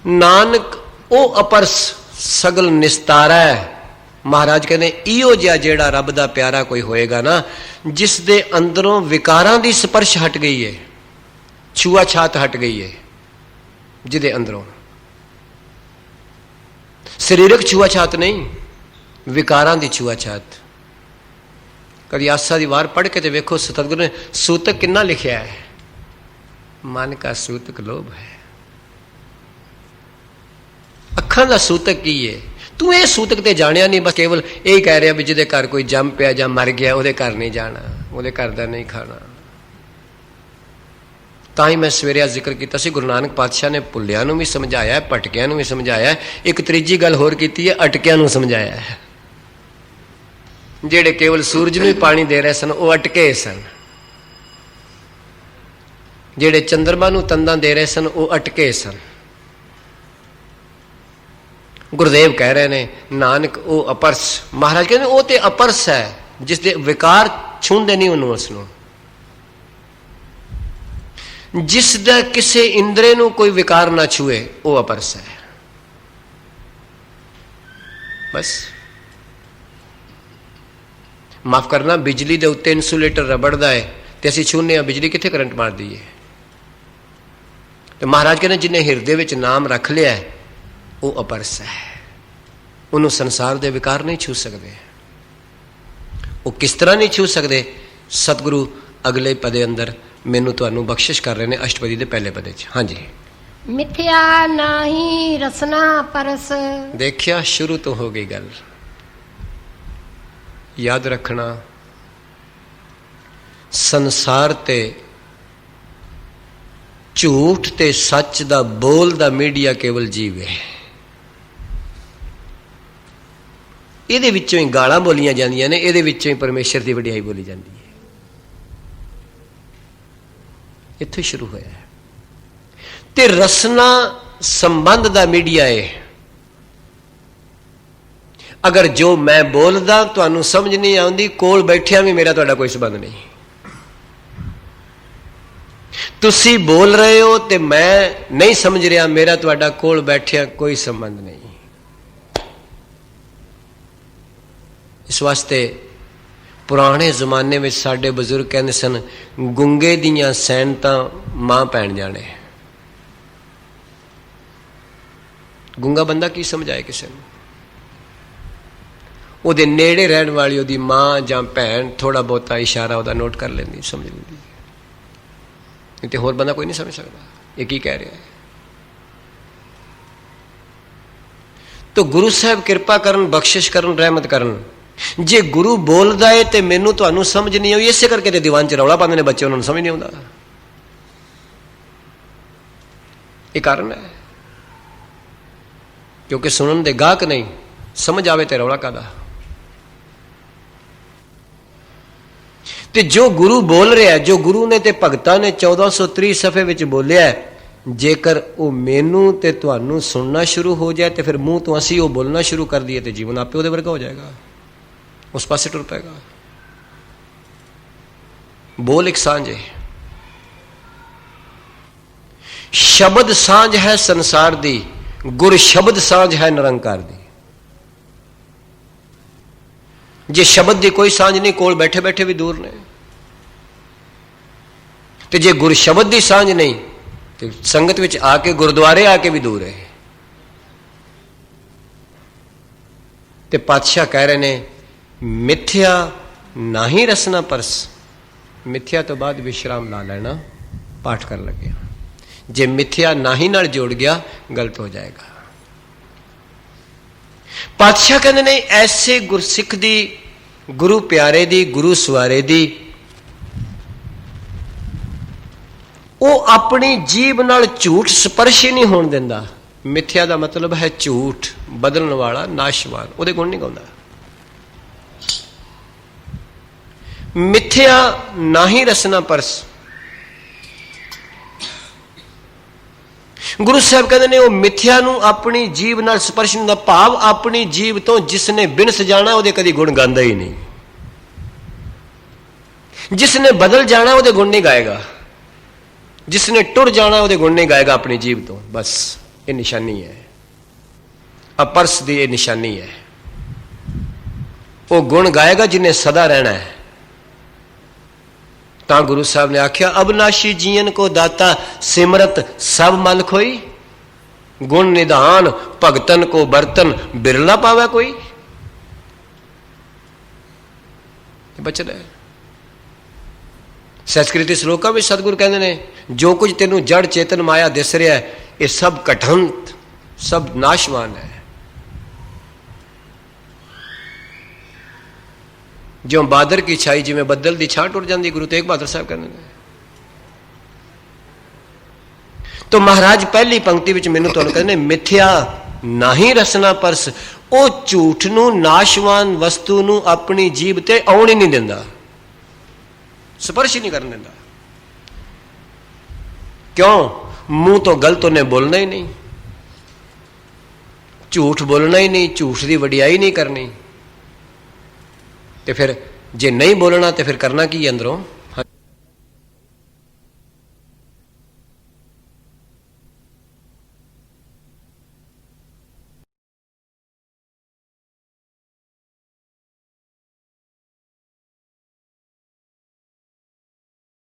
S2: ਨਾਨਕ ਉਹ ਅਪਰਸ ਸਗਲ ਨਿਸਤਾਰਾ ਹੈ। ਮਹਾਰਾਜ ਕਹਿੰਦੇ ਇਹੋ ਜਿਹਾ ਜਿਹੜਾ ਰੱਬ ਦਾ ਪਿਆਰਾ ਕੋਈ ਹੋਏਗਾ ਨਾ, ਜਿਸ ਦੇ ਅੰਦਰੋਂ ਵਿਕਾਰਾਂ ਦੀ ਸਪਰਸ਼ ਹਟ ਗਈ ਹੈ, ਛੂਆ ਛਾਤ ਹਟ ਗਈ ਹੈ, ਜਿਹਦੇ ਅੰਦਰੋਂ ਸਰੀਰਕ ਛੂਆ ਛਾਤ ਨਹੀਂ, ਵਿਕਾਰਾਂ ਦੀ ਛੂਆ ਛਾਤ। ਕਦੀ ਆਸਾ ਦੀ ਵਾਰ ਪੜ੍ਹ ਕੇ ਤੇ ਵੇਖੋ ਸਤਿਗੁਰੂ ਨੇ ਸੂਤਕ ਕਿੰਨਾ ਲਿਖਿਆ ਹੈ। ਮਨ ਕਾ ਸੂਤਕ ਲੋਭ ਹੈ। ਅੱਖਾਂ ਦਾ ਸੂਤਕ ਕੀ ਹੈ? ਤੂੰ ਇਹ ਸੂਤਕ ਤੇ ਜਾਣਿਆ ਨਹੀਂ, ਬਸ ਕੇਵਲ ਇਹ ਕਹਿ ਰਿਹਾ ਵੀ ਜਿਹਦੇ ਘਰ ਕੋਈ ਜੰਮ ਪਿਆ ਜਾਂ ਮਰ ਗਿਆ ਉਹਦੇ ਘਰ ਨਹੀਂ ਜਾਣਾ, ਉਹਦੇ ਘਰ ਦਾ ਨਹੀਂ ਖਾਣਾ। ਤਾਂ ਹੀ ਮੈਂ ਸਵੇਰੇ ਜ਼ਿਕਰ ਕੀਤਾ ਸੀ, ਗੁਰੂ ਨਾਨਕ ਪਾਤਸ਼ਾਹ ਨੇ ਭੁੱਲਿਆਂ ਨੂੰ ਵੀ ਸਮਝਾਇਆ, ਭਟਕਿਆਂ ਨੂੰ ਵੀ ਸਮਝਾਇਆ। ਇੱਕ ਤੀਜੀ ਗੱਲ ਹੋਰ ਕੀਤੀ ਹੈ, ਅਟਕਿਆਂ ਨੂੰ ਸਮਝਾਇਆ ਹੈ। ਜਿਹੜੇ ਕੇਵਲ ਸੂਰਜ ਨੂੰ ਹੀ ਪਾਣੀ ਦੇ ਰਹੇ ਸਨ ਉਹ ਅਟਕੇ ਸਨ, ਜਿਹੜੇ ਚੰਦਰਮਾ ਨੂੰ ਤੰਦਾਂ ਦੇ ਰਹੇ ਸਨ ਉਹ ਅਟਕੇ ਸਨ। ਗੁਰਦੇਵ ਕਹਿ ਰਹੇ ਨੇ ਨਾਨਕ ਉਹ ਅਪਰਸ। ਮਹਾਰਾਜ ਕਹਿੰਦੇ ਉਹ ਤੇ ਅਪਰਸ ਹੈ ਜਿਸ ਦੇ ਵਿਕਾਰ ਛੂੰਹਦੇ ਨਹੀਂ ਉਹਨੂੰ, ਉਸ ਨੂੰ, ਜਿਸ ਦਾ ਕਿਸੇ ਇੰਦਰੇ ਨੂੰ ਕੋਈ ਵਿਕਾਰ ਨਾ ਛੂਏ, ਉਹ ਅਪਰਸ ਹੈ। ਬਸ ਮਾਫ ਕਰਨਾ, ਬਿਜਲੀ ਦੇ ਉੱਤੇ ਇਨਸੂਲੇਟਰ ਰਬੜ ਦਾ ਹੈ ਤੇ ਅਸੀਂ ਛੂਹਨੇ ਆ, ਬਿਜਲੀ ਕਿੱਥੇ ਕਰੰਟ ਮਾਰਦੀ ਹੈ? ਤੇ ਮਹਾਰਾਜ ਕਹਿੰਦੇ ਜਿਹਨੇ ਹਿਰਦੇ ਵਿੱਚ ਨਾਮ ਰੱਖ ਲਿਆ ਉਹ ਅਪਰਸ ਹੈ। ਉਹਨੂੰ ਸੰਸਾਰ ਦੇ ਵਿਕਾਰ ਨਹੀਂ ਛੂ ਸਕਦੇ। ਉਹ ਕਿਸ ਤਰ੍ਹਾਂ ਨਹੀਂ ਛੂ ਸਕਦੇ? ਸਤਿਗੁਰੂ ਅਗਲੇ ਪਦੇ ਅੰਦਰ ਮੈਨੂੰ ਤੁਹਾਨੂੰ ਬਖਸ਼ਿਸ਼ ਕਰ ਰਹੇ ਨੇ, ਅਸ਼ਟਪਦੀ ਦੇ ਪਹਿਲੇ ਪਦੇ 'ਚ। ਹਾਂਜੀ,
S1: ਮਿਥਿਆ ਨਾਹੀ ਰਸਨਾ ਪਰਸ।
S2: ਦੇਖਿਆ, ਸ਼ੁਰੂ ਤੋਂ ਹੋ ਗਈ ਗੱਲ। ਯਾਦ ਰੱਖਣਾ, ਸੰਸਾਰ ਤੇ ਝੂਠ ਤੇ ਸੱਚ ਦਾ ਬੋਲ ਦਾ ਮੀਡੀਆ ਕੇਵਲ ਜੀਵ ਹੈ। ਇਹਦੇ ਵਿੱਚੋਂ ਹੀ ਗਾਲਾਂ ਬੋਲੀਆਂ ਜਾਂਦੀਆਂ ਨੇ, ਇਹਦੇ ਵਿੱਚੋਂ ਹੀ ਪਰਮੇਸ਼ਰ ਦੀ ਵਡਿਆਈ ਬੋਲੀ ਜਾਂਦੀ ਹੈ। ਇੱਥੇ ਸ਼ੁਰੂ ਹੋਇਆ ਹੈ। ਤੇ ਰਸਨਾ ਸੰਬੰਧ ਦਾ ਮੀਡੀਆ ਹੈ। ਅਗਰ ਜੋ ਮੈਂ ਬੋਲਦਾ ਤੁਹਾਨੂੰ ਸਮਝ ਨਹੀਂ ਆਉਂਦੀ, ਕੋਲ ਬੈਠਿਆ ਵੀ ਮੇਰਾ ਤੁਹਾਡਾ ਕੋਈ ਸੰਬੰਧ ਨਹੀਂ। ਤੁਸੀਂ ਬੋਲ ਰਹੇ ਹੋ ਤੇ ਮੈਂ ਨਹੀਂ ਸਮਝ ਰਿਹਾ, ਮੇਰਾ ਤੁਹਾਡਾ ਕੋਲ ਬੈਠਿਆ ਕੋਈ ਸੰਬੰਧ ਨਹੀਂ। ਇਸ ਵਾਸਤੇ ਪੁਰਾਣੇ ਜ਼ਮਾਨੇ ਵਿੱਚ ਸਾਡੇ ਬਜ਼ੁਰਗ ਕਹਿੰਦੇ ਸਨ, ਗੁੰਗੇ ਦੀਆਂ ਸੈਨਤਾਂ ਮਾਂ ਭੈਣ ਜਾਣੇ। ਗੁੰਗਾ ਬੰਦਾ ਕੀ ਸਮਝਾਏ ਕਿਸੇ ਨੂੰ? ਉਹਦੇ ਨੇੜੇ ਰਹਿਣ ਵਾਲੀ ਉਹਦੀ ਮਾਂ ਜਾਂ ਭੈਣ ਥੋੜਾ ਬਹੁਤਾ ਇਸ਼ਾਰਾ ਉਹਦਾ ਨੋਟ ਕਰ ਲੈਂਦੀ, ਸਮਝ ਲੈਂਦੀ, ਨਹੀਂ ਤੇ ਹੋਰ ਬੰਦਾ ਕੋਈ ਨਹੀਂ ਸਮਝ ਸਕਦਾ ਇਹ ਕੀ ਕਹਿ ਰਿਹਾ ਹੈ। ਤਾਂ ਗੁਰੂ ਸਾਹਿਬ ਕਿਰਪਾ ਕਰਨ, ਬਖਸ਼ਿਸ਼ ਕਰਨ, ਰਹਿਮਤ ਕਰਨ। ਜੇ ਗੁਰੂ ਬੋਲਦਾ ਏ ਤੇ ਮੈਨੂੰ ਤੁਹਾਨੂੰ ਸਮਝ ਨਹੀਂ ਆਈ, ਇਸੇ ਕਰਕੇ ਤੇ ਦੀਵਾਨ ਚ ਰੌਲਾ ਪਾਉਂਦੇ ਨੇ ਬੱਚੇ, ਉਹਨਾਂ ਨੂੰ ਸਮਝ ਨਹੀਂ ਆਉਂਦਾ। ਇਹ ਕਾਰਨ ਹੈ, ਕਿਉਂਕਿ ਸੁਣਨ ਦੇ ਗਾਹਕ ਨਹੀਂ, ਸਮਝ ਆਵੇ ਤੇ ਰੌਲਾ ਕਾਹਦਾ। ਤੇ ਜੋ ਗੁਰੂ ਬੋਲ ਰਿਹਾ, ਜੋ ਗੁਰੂ ਨੇ ਤੇ ਭਗਤਾਂ ਨੇ 1430 ਸਫੇ ਵਿੱਚ ਬੋਲਿਆ, ਜੇਕਰ ਉਹ ਮੈਨੂੰ ਤੇ ਤੁਹਾਨੂੰ ਸੁਣਨਾ ਸ਼ੁਰੂ ਹੋ ਜਾਏ ਤੇ ਫਿਰ ਮੂੰਹ ਤੋਂ ਅਸੀਂ ਉਹ ਬੋਲਣਾ ਸ਼ੁਰੂ ਕਰ ਦਈਏ ਤੇ ਜੀਵਨ ਆਪੇ ਉਹਦੇ ਵਰਗਾ ਹੋ ਜਾਏਗਾ, ਉਸ ਪਾਸੇ ਟੁਰ ਪਏਗਾ। ਬੋਲ ਇੱਕ ਸਾਂਝ ਹੈ, ਸ਼ਬਦ ਸਾਂਝ ਹੈ ਸੰਸਾਰ ਦੀ, ਗੁਰ ਸ਼ਬਦ ਸਾਂਝ ਹੈ ਨਿਰੰਕਾਰ ਦੀ। ਜੇ ਸ਼ਬਦ ਦੀ ਕੋਈ ਸਾਂਝ ਨਹੀਂ, ਕੋਲ ਬੈਠੇ ਬੈਠੇ ਵੀ ਦੂਰ ਨੇ। ਤੇ ਜੇ ਗੁਰ ਸ਼ਬਦ ਦੀ ਸਾਂਝ ਨਹੀਂ ਤੇ ਸੰਗਤ ਵਿੱਚ ਆ ਕੇ, ਗੁਰਦੁਆਰੇ ਆ ਕੇ ਵੀ ਦੂਰ ਹੈ। ਤੇ ਪਾਤਸ਼ਾਹ ਕਹਿ ਰਹੇ ਨੇ, ਮਿੱਥਿਆ ਨਾਹੀ ਰਸਨਾ ਪਰਸ। ਮਿੱਥਿਆ ਤੋਂ ਬਾਅਦ ਵਿਸ਼ਰਾਮ ਲਾ ਲੈਣਾ, ਪਾਠ ਕਰਨ ਲੱਗਿਆ। ਜੇ ਮਿੱਥਿਆ ਨਾਹੀ ਨਾਲ ਜੋੜ ਗਿਆ, ਗਲਤ ਹੋ ਜਾਏਗਾ। ਪਾਤਸ਼ਾਹ ਕਹਿੰਦੇ ਨੇ, ਐਸੇ ਗੁਰਸਿੱਖ ਦੀ, ਗੁਰੂ ਪਿਆਰੇ ਦੀ, ਗੁਰੂ ਸਵਾਰੇ ਦੀ, ਉਹ ਆਪਣੀ ਜੀਭ ਨਾਲ ਝੂਠ ਸਪਰਸ਼ ਹੀ ਨਹੀਂ ਹੋਣ ਦਿੰਦਾ। ਮਿੱਥਿਆ ਦਾ ਮਤਲਬ ਹੈ ਝੂਠ, ਬਦਲਣ ਵਾਲਾ, ਨਾਸ਼ਵਾਨ, ਉਹਦੇ ਗੁਣ ਨਹੀਂ ਗਾਉਂਦਾ। ਮਿੱਥਿਆ ਨਾਹੀ ਰਸਨਾ ਪਰਸ। ਗੁਰੂ ਸਾਹਿਬ ਕਹਿੰਦੇ ਨੇ, ਉਹ ਮਿੱਥਿਆ ਨੂੰ ਆਪਣੀ ਜੀਭ ਨਾਲ ਸਪਰਸ਼ ਦਾ ਭਾਵ, ਆਪਣੀ ਜੀਭ ਤੋਂ ਜਿਸਨੇ ਬਿਨ ਸਜਾਣਾ ਉਹਦੇ ਕਦੀ ਗੁਣ ਗਾਉਂਦਾ ਹੀ ਨਹੀਂ। ਜਿਸਨੇ ਬਦਲ ਜਾਣਾ ਉਹਦੇ ਗੁਣ ਨਹੀਂ ਗਾਏਗਾ, ਜਿਸਨੇ ਟੁਰ ਜਾਣਾ ਉਹਦੇ ਗੁਣ ਨਹੀਂ ਗਾਏਗਾ ਆਪਣੀ ਜੀਭ ਤੋਂ। ਬਸ ਇਹ ਨਿਸ਼ਾਨੀ ਹੈ, ਅਪਰਸ ਦੀ ਇਹ ਨਿਸ਼ਾਨੀ ਹੈ। ਉਹ ਗੁਣ ਗਾਏਗਾ ਜਿਹਨੇ ਸਦਾ ਰਹਿਣਾ ਹੈ। ਤਾਂ ਗੁਰੂ ਸਾਹਿਬ ਨੇ ਆਖਿਆ, ਅਬਨਾਸ਼ੀ ਜੀਵਨ ਕੋ ਦਾਤਾ, ਸਿਮਰਤ ਸਭ ਮਨ ਖੋਈ। ਗੁਣ ਨਿਧਾਨ ਭਗਤਨ ਕੋ ਬਰਤਨ, ਬਿਰਲਾ ਪਾਵੇ ਕੋਈ। ਬਚਨ ਹੈ। ਸੰਸਕ੍ਰਿਤੀ ਸ਼ਲੋਕਾਂ ਵਿੱਚ ਸਤਿਗੁਰੂ ਕਹਿੰਦੇ ਨੇ, ਜੋ ਕੁਝ ਤੈਨੂੰ ਜੜ ਚੇਤਨ ਮਾਇਆ ਦਿਸ ਰਿਹਾ ਹੈ, ਇਹ ਸਭ ਘਟੰਤ, ਸਭ ਨਾਸ਼ਵਾਨ ਹੈ। ਜਿਉਂ ਬਾਦਰ ਕੀ ਛਾਈ, ਜਿਵੇਂ ਬੱਦਲ ਦੀ ਛਾਂ ਟੁੱਟ ਜਾਂਦੀ, ਗੁਰੂ ਤੇਗ ਬਹਾਦਰ ਸਾਹਿਬ ਕਹਿੰਦੇ ਨੇ। ਤੋ ਮਹਾਰਾਜ ਪਹਿਲੀ ਪੰਕਤੀ ਵਿੱਚ ਮੈਨੂੰ ਤੁਹਾਨੂੰ ਕਹਿੰਦੇ ਨੇ, ਮਿੱਥਿਆ ਨਾਹੀ ਰਸਨਾ ਪਰਸ। ਉਹ ਝੂਠ ਨੂੰ, ਨਾਸ਼ਵਾਨ ਵਸਤੂ ਨੂੰ ਆਪਣੀ ਜੀਭ ਤੇ ਆਉਣ ਹੀ ਨਹੀਂ ਦਿੰਦਾ, ਸਪਰਸ਼ ਹੀ ਨਹੀਂ ਕਰਨ ਦਿੰਦਾ। ਕਿਉਂ? ਮੂੰਹ ਤੋਂ ਗਲਤ ਉਹਨੇ ਬੋਲਣਾ ਹੀ ਨਹੀਂ, ਝੂਠ ਬੋਲਣਾ ਹੀ ਨਹੀਂ, ਝੂਠ ਦੀ ਵਡਿਆਈ ਨਹੀਂ ਕਰਨੀ। ਤੇ ਫਿਰ ਜੇ ਨਹੀਂ ਬੋਲਣਾ ਤੇ ਫਿਰ ਕਰਨਾ ਕੀ ਅੰਦਰੋਂ?